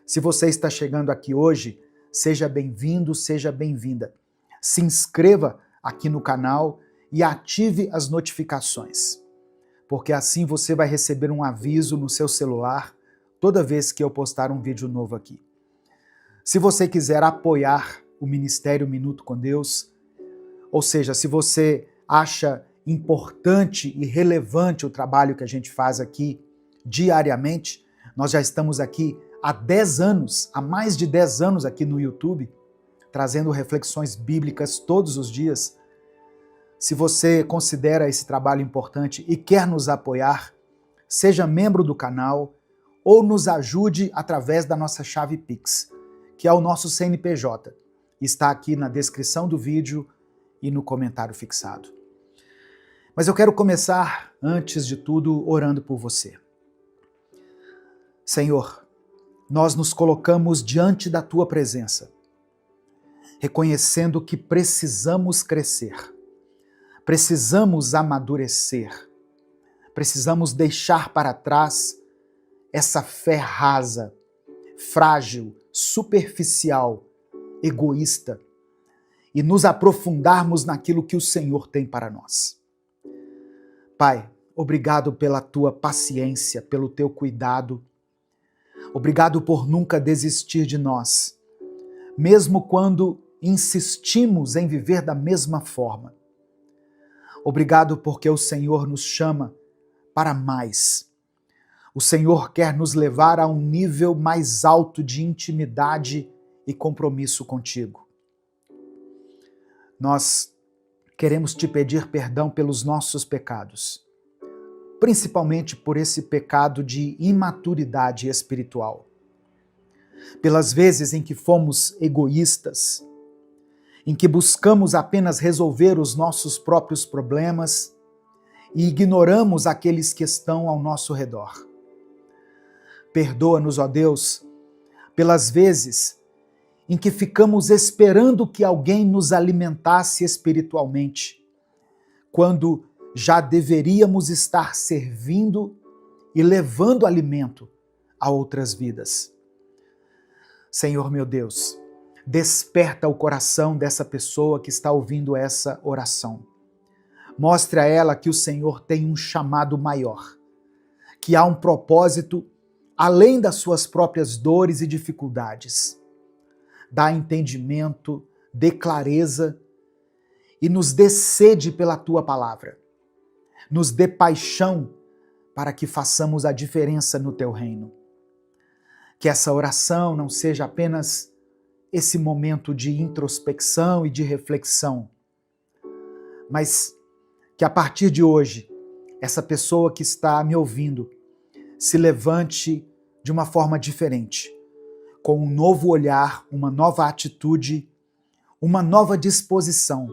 Se você está chegando aqui hoje, seja bem-vindo, seja bem-vinda. Se inscreva aqui no canal e ative as notificações, porque assim você vai receber um aviso no seu celular toda vez que eu postar um vídeo novo aqui. Se você quiser apoiar o Ministério Minuto com Deus, ou seja, se você acha importante e relevante o trabalho que a gente faz aqui diariamente, nós já estamos aqui há 10 anos, há mais de 10 anos aqui no YouTube, trazendo reflexões bíblicas todos os dias. Se você considera esse trabalho importante e quer nos apoiar, seja membro do canal ou nos ajude através da nossa chave Pix, que é o nosso CNPJ. Está aqui na descrição do vídeo e no comentário fixado. Mas eu quero começar, antes de tudo, orando por você. Senhor, nós nos colocamos diante da Tua presença, reconhecendo que precisamos crescer, precisamos amadurecer, precisamos deixar para trás essa fé rasa, frágil, superficial, egoísta e nos aprofundarmos naquilo que o Senhor tem para nós. Pai, obrigado pela Tua paciência, pelo Teu cuidado. Obrigado por nunca desistir de nós, mesmo quando insistimos em viver da mesma forma. Obrigado porque o Senhor nos chama para mais. O Senhor quer nos levar a um nível mais alto de intimidade e compromisso contigo. Nós queremos te pedir perdão pelos nossos pecados, principalmente por esse pecado de imaturidade espiritual. Pelas vezes em que fomos egoístas, em que buscamos apenas resolver os nossos próprios problemas e ignoramos aqueles que estão ao nosso redor. Perdoa-nos, ó Deus, pelas vezes em que ficamos esperando que alguém nos alimentasse espiritualmente, quando já deveríamos estar servindo e levando alimento a outras vidas. Senhor meu Deus, desperta o coração dessa pessoa que está ouvindo essa oração. Mostre a ela que o Senhor tem um chamado maior, que há um propósito além das suas próprias dores e dificuldades. Dá entendimento, dê clareza e nos dê sede pela Tua palavra. Nos dê paixão para que façamos a diferença no Teu reino. Que essa oração não seja apenas esse momento de introspecção e de reflexão, mas que a partir de hoje, essa pessoa que está me ouvindo se levante de uma forma diferente, com um novo olhar, uma nova atitude, uma nova disposição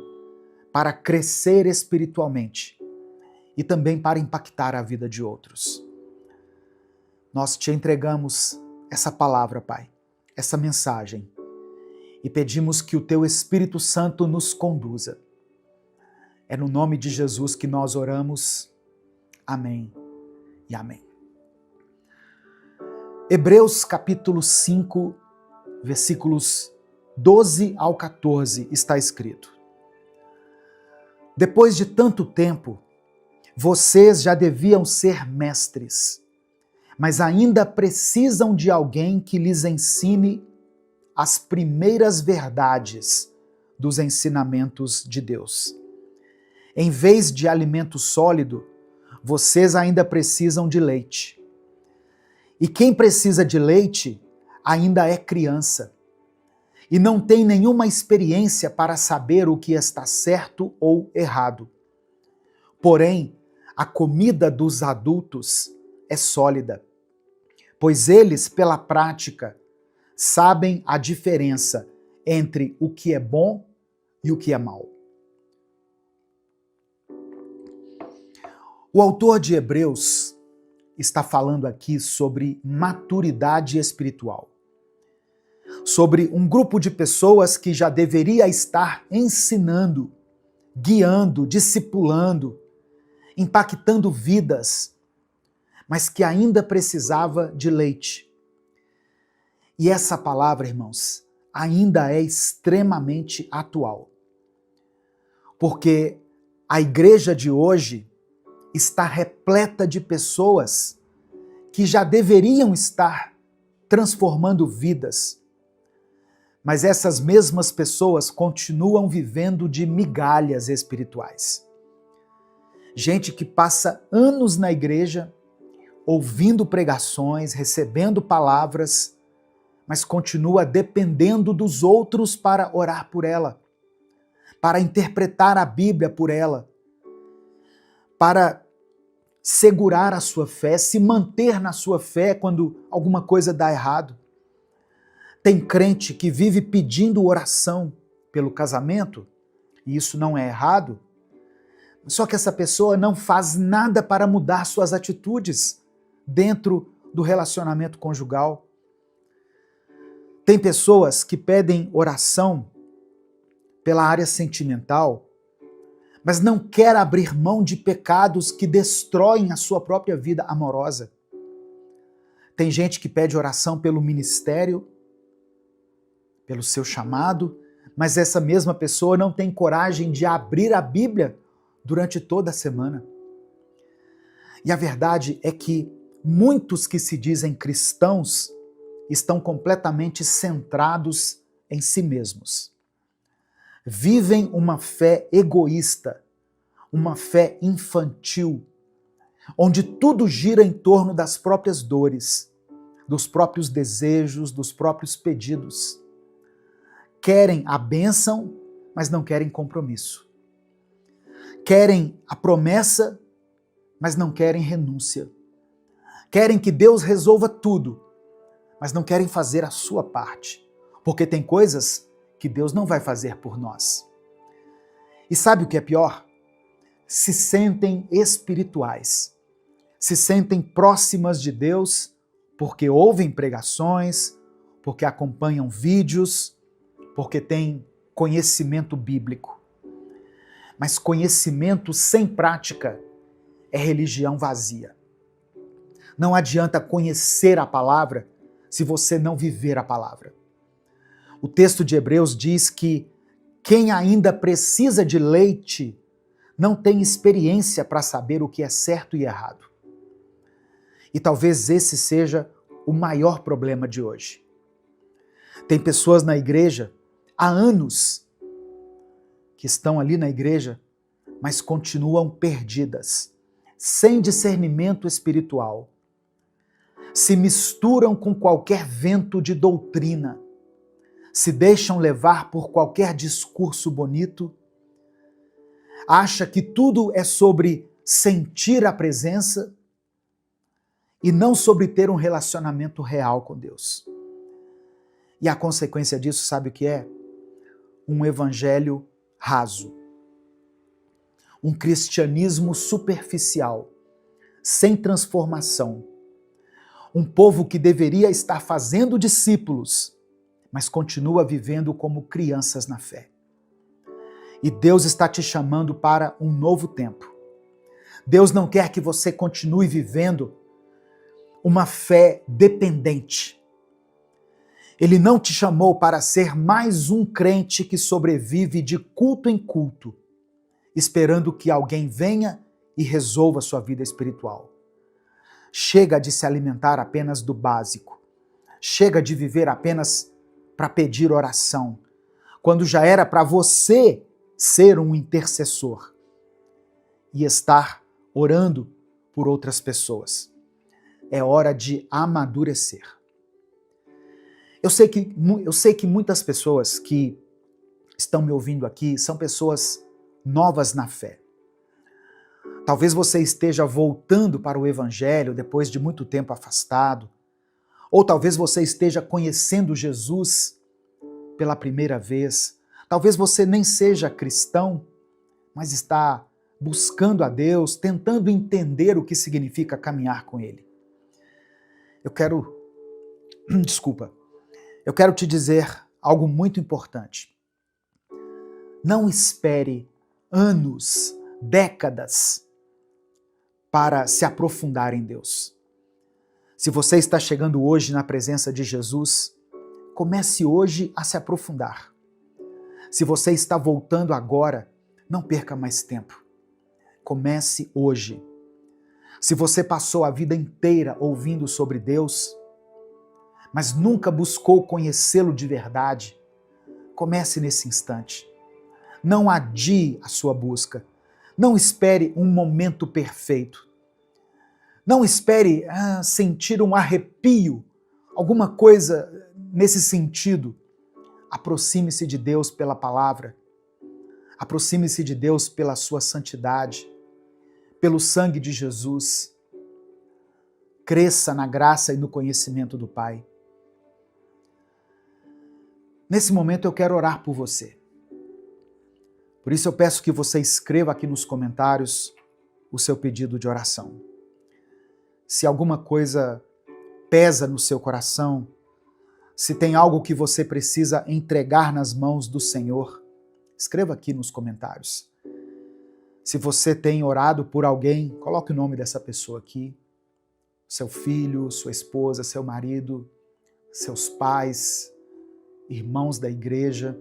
para crescer espiritualmente e também para impactar a vida de outros. Nós te entregamos essa palavra, Pai, essa mensagem, e pedimos que o Teu Espírito Santo nos conduza. É no nome de Jesus que nós oramos. Amém e amém. Hebreus capítulo 5, versículos 12 ao 14 está escrito: Depois de tanto tempo, vocês já deviam ser mestres, mas ainda precisam de alguém que lhes ensine as primeiras verdades dos ensinamentos de Deus. Em vez de alimento sólido, vocês ainda precisam de leite. E quem precisa de leite ainda é criança e não tem nenhuma experiência para saber o que está certo ou errado. Porém, a comida dos adultos é sólida, pois eles, pela prática, sabem a diferença entre o que é bom e o que é mal. O autor de Hebreus está falando aqui sobre maturidade espiritual, sobre um grupo de pessoas que já deveria estar ensinando, guiando, discipulando, impactando vidas, mas que ainda precisava de leite. E essa palavra, irmãos, ainda é extremamente atual, porque a igreja de hoje está repleta de pessoas que já deveriam estar transformando vidas, mas essas mesmas pessoas continuam vivendo de migalhas espirituais. Gente que passa anos na igreja, ouvindo pregações, recebendo palavras, mas continua dependendo dos outros para orar por ela, para interpretar a Bíblia por ela, para segurar a sua fé, se manter na sua fé quando alguma coisa dá errado. Tem crente que vive pedindo oração pelo casamento, e isso não é errado, Só que essa pessoa não faz nada para mudar suas atitudes dentro do relacionamento conjugal. Tem pessoas que pedem oração pela área sentimental, mas não quer abrir mão de pecados que destroem a sua própria vida amorosa. Tem gente que pede oração pelo ministério, pelo seu chamado, mas essa mesma pessoa não tem coragem de abrir a Bíblia durante toda a semana. E a verdade é que muitos que se dizem cristãos estão completamente centrados em si mesmos. Vivem uma fé egoísta, uma fé infantil, onde tudo gira em torno das próprias dores, dos próprios desejos, dos próprios pedidos. Querem a bênção, mas não querem compromisso. Querem a promessa, mas não querem renúncia. Querem que Deus resolva tudo, mas não querem fazer a sua parte, porque tem coisas que Deus não vai fazer por nós. E sabe o que é pior? Se sentem espirituais, se sentem próximas de Deus porque ouvem pregações, porque acompanham vídeos, porque têm conhecimento bíblico. Mas conhecimento sem prática é religião vazia. Não adianta conhecer a palavra se você não viver a palavra. O texto de Hebreus diz que quem ainda precisa de leite não tem experiência para saber o que é certo e errado. E talvez esse seja o maior problema de hoje. Tem pessoas na igreja há anos que estão ali na igreja, mas continuam perdidas, sem discernimento espiritual. Se misturam com qualquer vento de doutrina, se deixam levar por qualquer discurso bonito, acha que tudo é sobre sentir a presença e não sobre ter um relacionamento real com Deus. E a consequência disso, sabe o que é? Um evangelho raso. Um cristianismo superficial, sem transformação. Um povo que deveria estar fazendo discípulos, mas continua vivendo como crianças na fé. E Deus está te chamando para um novo tempo. Deus não quer que você continue vivendo uma fé dependente. Ele não te chamou para ser mais um crente que sobrevive de culto em culto, esperando que alguém venha e resolva sua vida espiritual. Chega de se alimentar apenas do básico. Chega de viver apenas para pedir oração, quando já era para você ser um intercessor e estar orando por outras pessoas. É hora de amadurecer. Eu sei que muitas pessoas que estão me ouvindo aqui são pessoas novas na fé. Talvez você esteja voltando para o Evangelho depois de muito tempo afastado, ou talvez você esteja conhecendo Jesus pela primeira vez. Talvez você nem seja cristão, mas está buscando a Deus, tentando entender o que significa caminhar com Ele. Eu quero te dizer algo muito importante. Não espere anos, décadas para se aprofundar em Deus. Se você está chegando hoje na presença de Jesus, comece hoje a se aprofundar. Se você está voltando agora, não perca mais tempo. Comece hoje. Se você passou a vida inteira ouvindo sobre Deus, mas nunca buscou conhecê-lo de verdade, comece nesse instante. Não adie a sua busca. Não espere um momento perfeito. Não espere sentir um arrepio, alguma coisa nesse sentido. Aproxime-se de Deus pela palavra. Aproxime-se de Deus pela sua santidade, pelo sangue de Jesus. Cresça na graça e no conhecimento do Pai. Nesse momento eu quero orar por você. Por isso eu peço que você escreva aqui nos comentários o seu pedido de oração. Se alguma coisa pesa no seu coração, se tem algo que você precisa entregar nas mãos do Senhor, escreva aqui nos comentários. Se você tem orado por alguém, coloque o nome dessa pessoa aqui. Seu filho, sua esposa, seu marido, seus pais, irmãos da igreja,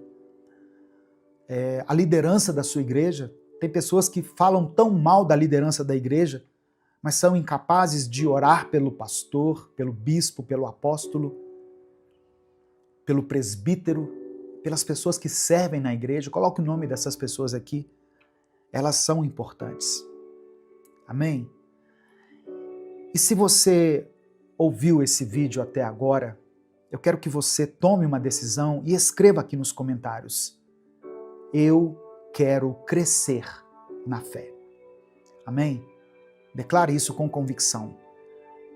a liderança da sua igreja. Tem pessoas que falam tão mal da liderança da igreja, mas são incapazes de orar pelo pastor, pelo bispo, pelo apóstolo, pelo presbítero, pelas pessoas que servem na igreja. Coloque o nome dessas pessoas aqui. Elas são importantes. Amém? E se você ouviu esse vídeo até agora, eu quero que você tome uma decisão e escreva aqui nos comentários: eu quero crescer na fé. Amém? Declare isso com convicção.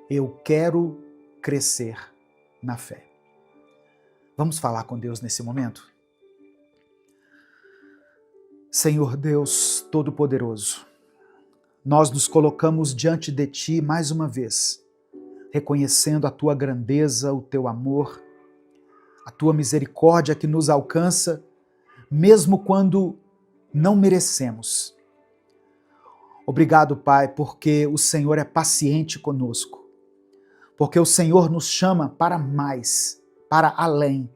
Eu quero crescer na fé. Vamos falar com Deus nesse momento? Senhor Deus Todo-Poderoso, nós nos colocamos diante de Ti mais uma vez, reconhecendo a Tua grandeza, o Teu amor, a Tua misericórdia que nos alcança, mesmo quando não merecemos. Obrigado, Pai, porque o Senhor é paciente conosco, porque o Senhor nos chama para mais, para além.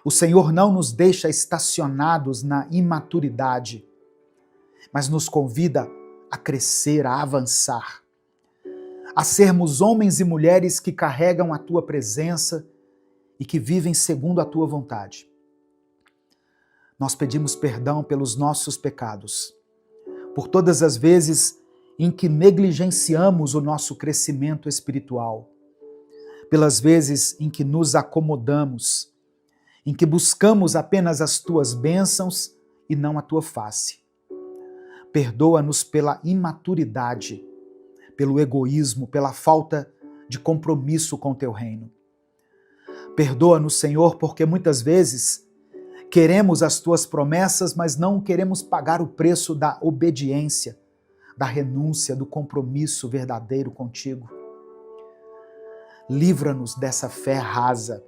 O Senhor não nos deixa estacionados na imaturidade, mas nos convida a crescer, a avançar, a sermos homens e mulheres que carregam a Tua presença e que vivem segundo a Tua vontade. Nós pedimos perdão pelos nossos pecados, por todas as vezes em que negligenciamos o nosso crescimento espiritual, pelas vezes em que nos acomodamos, em que buscamos apenas as Tuas bênçãos e não a Tua face. Perdoa-nos pela imaturidade, pelo egoísmo, pela falta de compromisso com o Teu reino. Perdoa-nos, Senhor, porque muitas vezes queremos as Tuas promessas, mas não queremos pagar o preço da obediência, da renúncia, do compromisso verdadeiro contigo. Livra-nos dessa fé rasa.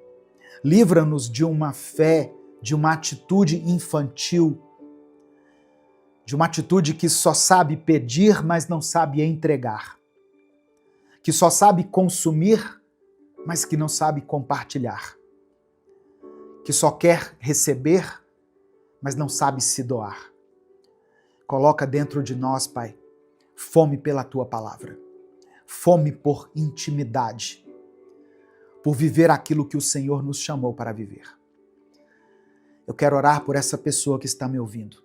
Livra-nos de uma fé, de uma atitude infantil, de uma atitude que só sabe pedir, mas não sabe entregar, que só sabe consumir, mas que não sabe compartilhar, que só quer receber, mas não sabe se doar. Coloca dentro de nós, Pai, fome pela Tua palavra, fome por intimidade, por viver aquilo que o Senhor nos chamou para viver. Eu quero orar por essa pessoa que está me ouvindo,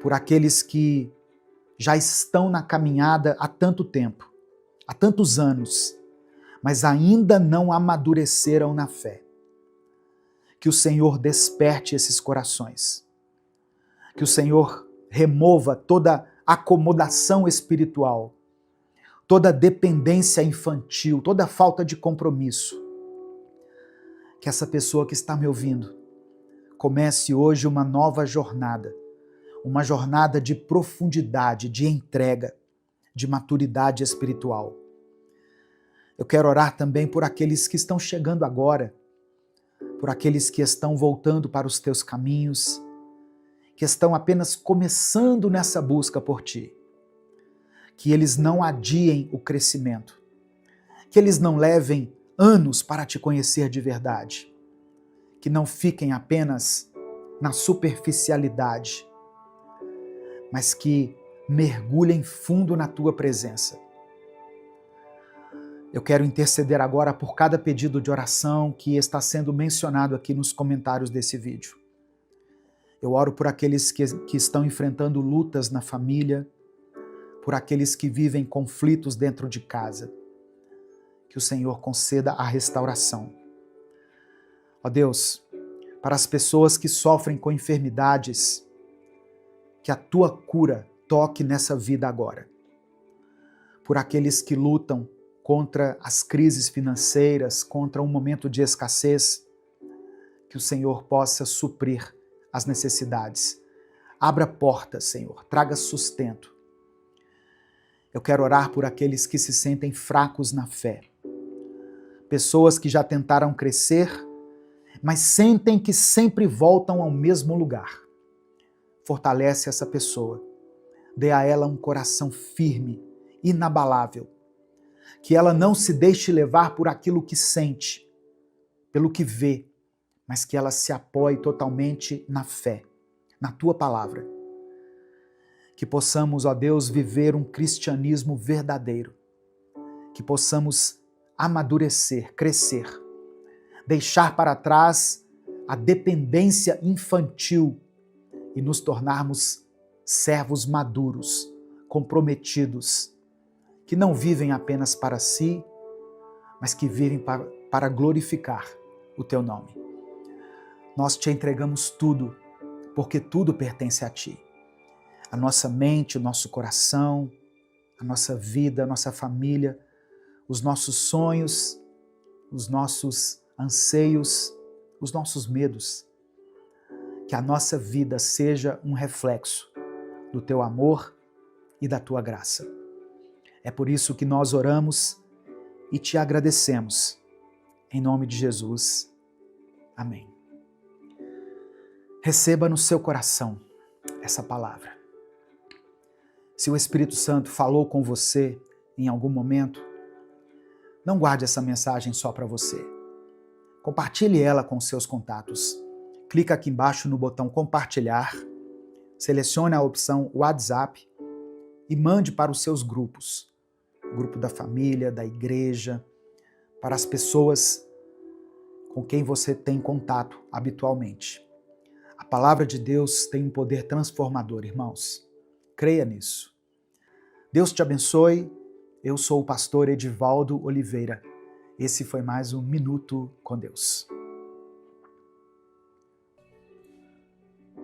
por aqueles que já estão na caminhada há tanto tempo, há tantos anos, mas ainda não amadureceram na fé. Que o Senhor desperte esses corações, que o Senhor remova toda acomodação espiritual, toda dependência infantil, toda falta de compromisso. Que essa pessoa que está me ouvindo comece hoje uma nova jornada, uma jornada de profundidade, de entrega, de maturidade espiritual. Eu quero orar também por aqueles que estão chegando agora, por aqueles que estão voltando para os Teus caminhos, que estão apenas começando nessa busca por Ti. Que eles não adiem o crescimento, que eles não levem anos para Te conhecer de verdade, que não fiquem apenas na superficialidade, mas que mergulhem fundo na Tua presença. Eu quero interceder agora por cada pedido de oração que está sendo mencionado aqui nos comentários desse vídeo. Eu oro por aqueles que estão enfrentando lutas na família, por aqueles que vivem conflitos dentro de casa. Que o Senhor conceda a restauração. Ó Deus, para as pessoas que sofrem com enfermidades, que a Tua cura toque nessa vida agora. Por aqueles que lutam contra as crises financeiras, contra um momento de escassez, que o Senhor possa suprir as necessidades, Abra portas, Senhor, traga sustento. Eu quero orar por aqueles que se sentem fracos na fé. Pessoas que já tentaram crescer, mas sentem que sempre voltam ao mesmo lugar. Fortalece essa pessoa. Dê a ela um coração firme, inabalável. Que ela não se deixe levar por aquilo que sente, pelo que vê, mas que ela se apoie totalmente na fé, na Tua palavra. Que possamos, ó Deus, viver um cristianismo verdadeiro. Que possamos amadurecer, crescer, deixar para trás a dependência infantil e nos tornarmos servos maduros, comprometidos, que não vivem apenas para si, mas que vivem para glorificar o Teu nome. Nós Te entregamos tudo, porque tudo pertence a Ti. A nossa mente, o nosso coração, a nossa vida, a nossa família, os nossos sonhos, os nossos anseios, os nossos medos. Que a nossa vida seja um reflexo do Teu amor e da Tua graça. É por isso que nós oramos e Te agradecemos. Em nome de Jesus. Amém. Receba no seu coração essa palavra. Se o Espírito Santo falou com você em algum momento, não guarde essa mensagem só para você. Compartilhe ela com seus contatos. Clica aqui embaixo no botão compartilhar, selecione a opção WhatsApp e mande para os seus grupos. O grupo da família, da igreja, para as pessoas com quem você tem contato habitualmente. A palavra de Deus tem um poder transformador, irmãos. Creia nisso. Deus te abençoe. Eu sou o pastor Edivaldo Oliveira. Esse foi mais um Minuto com Deus.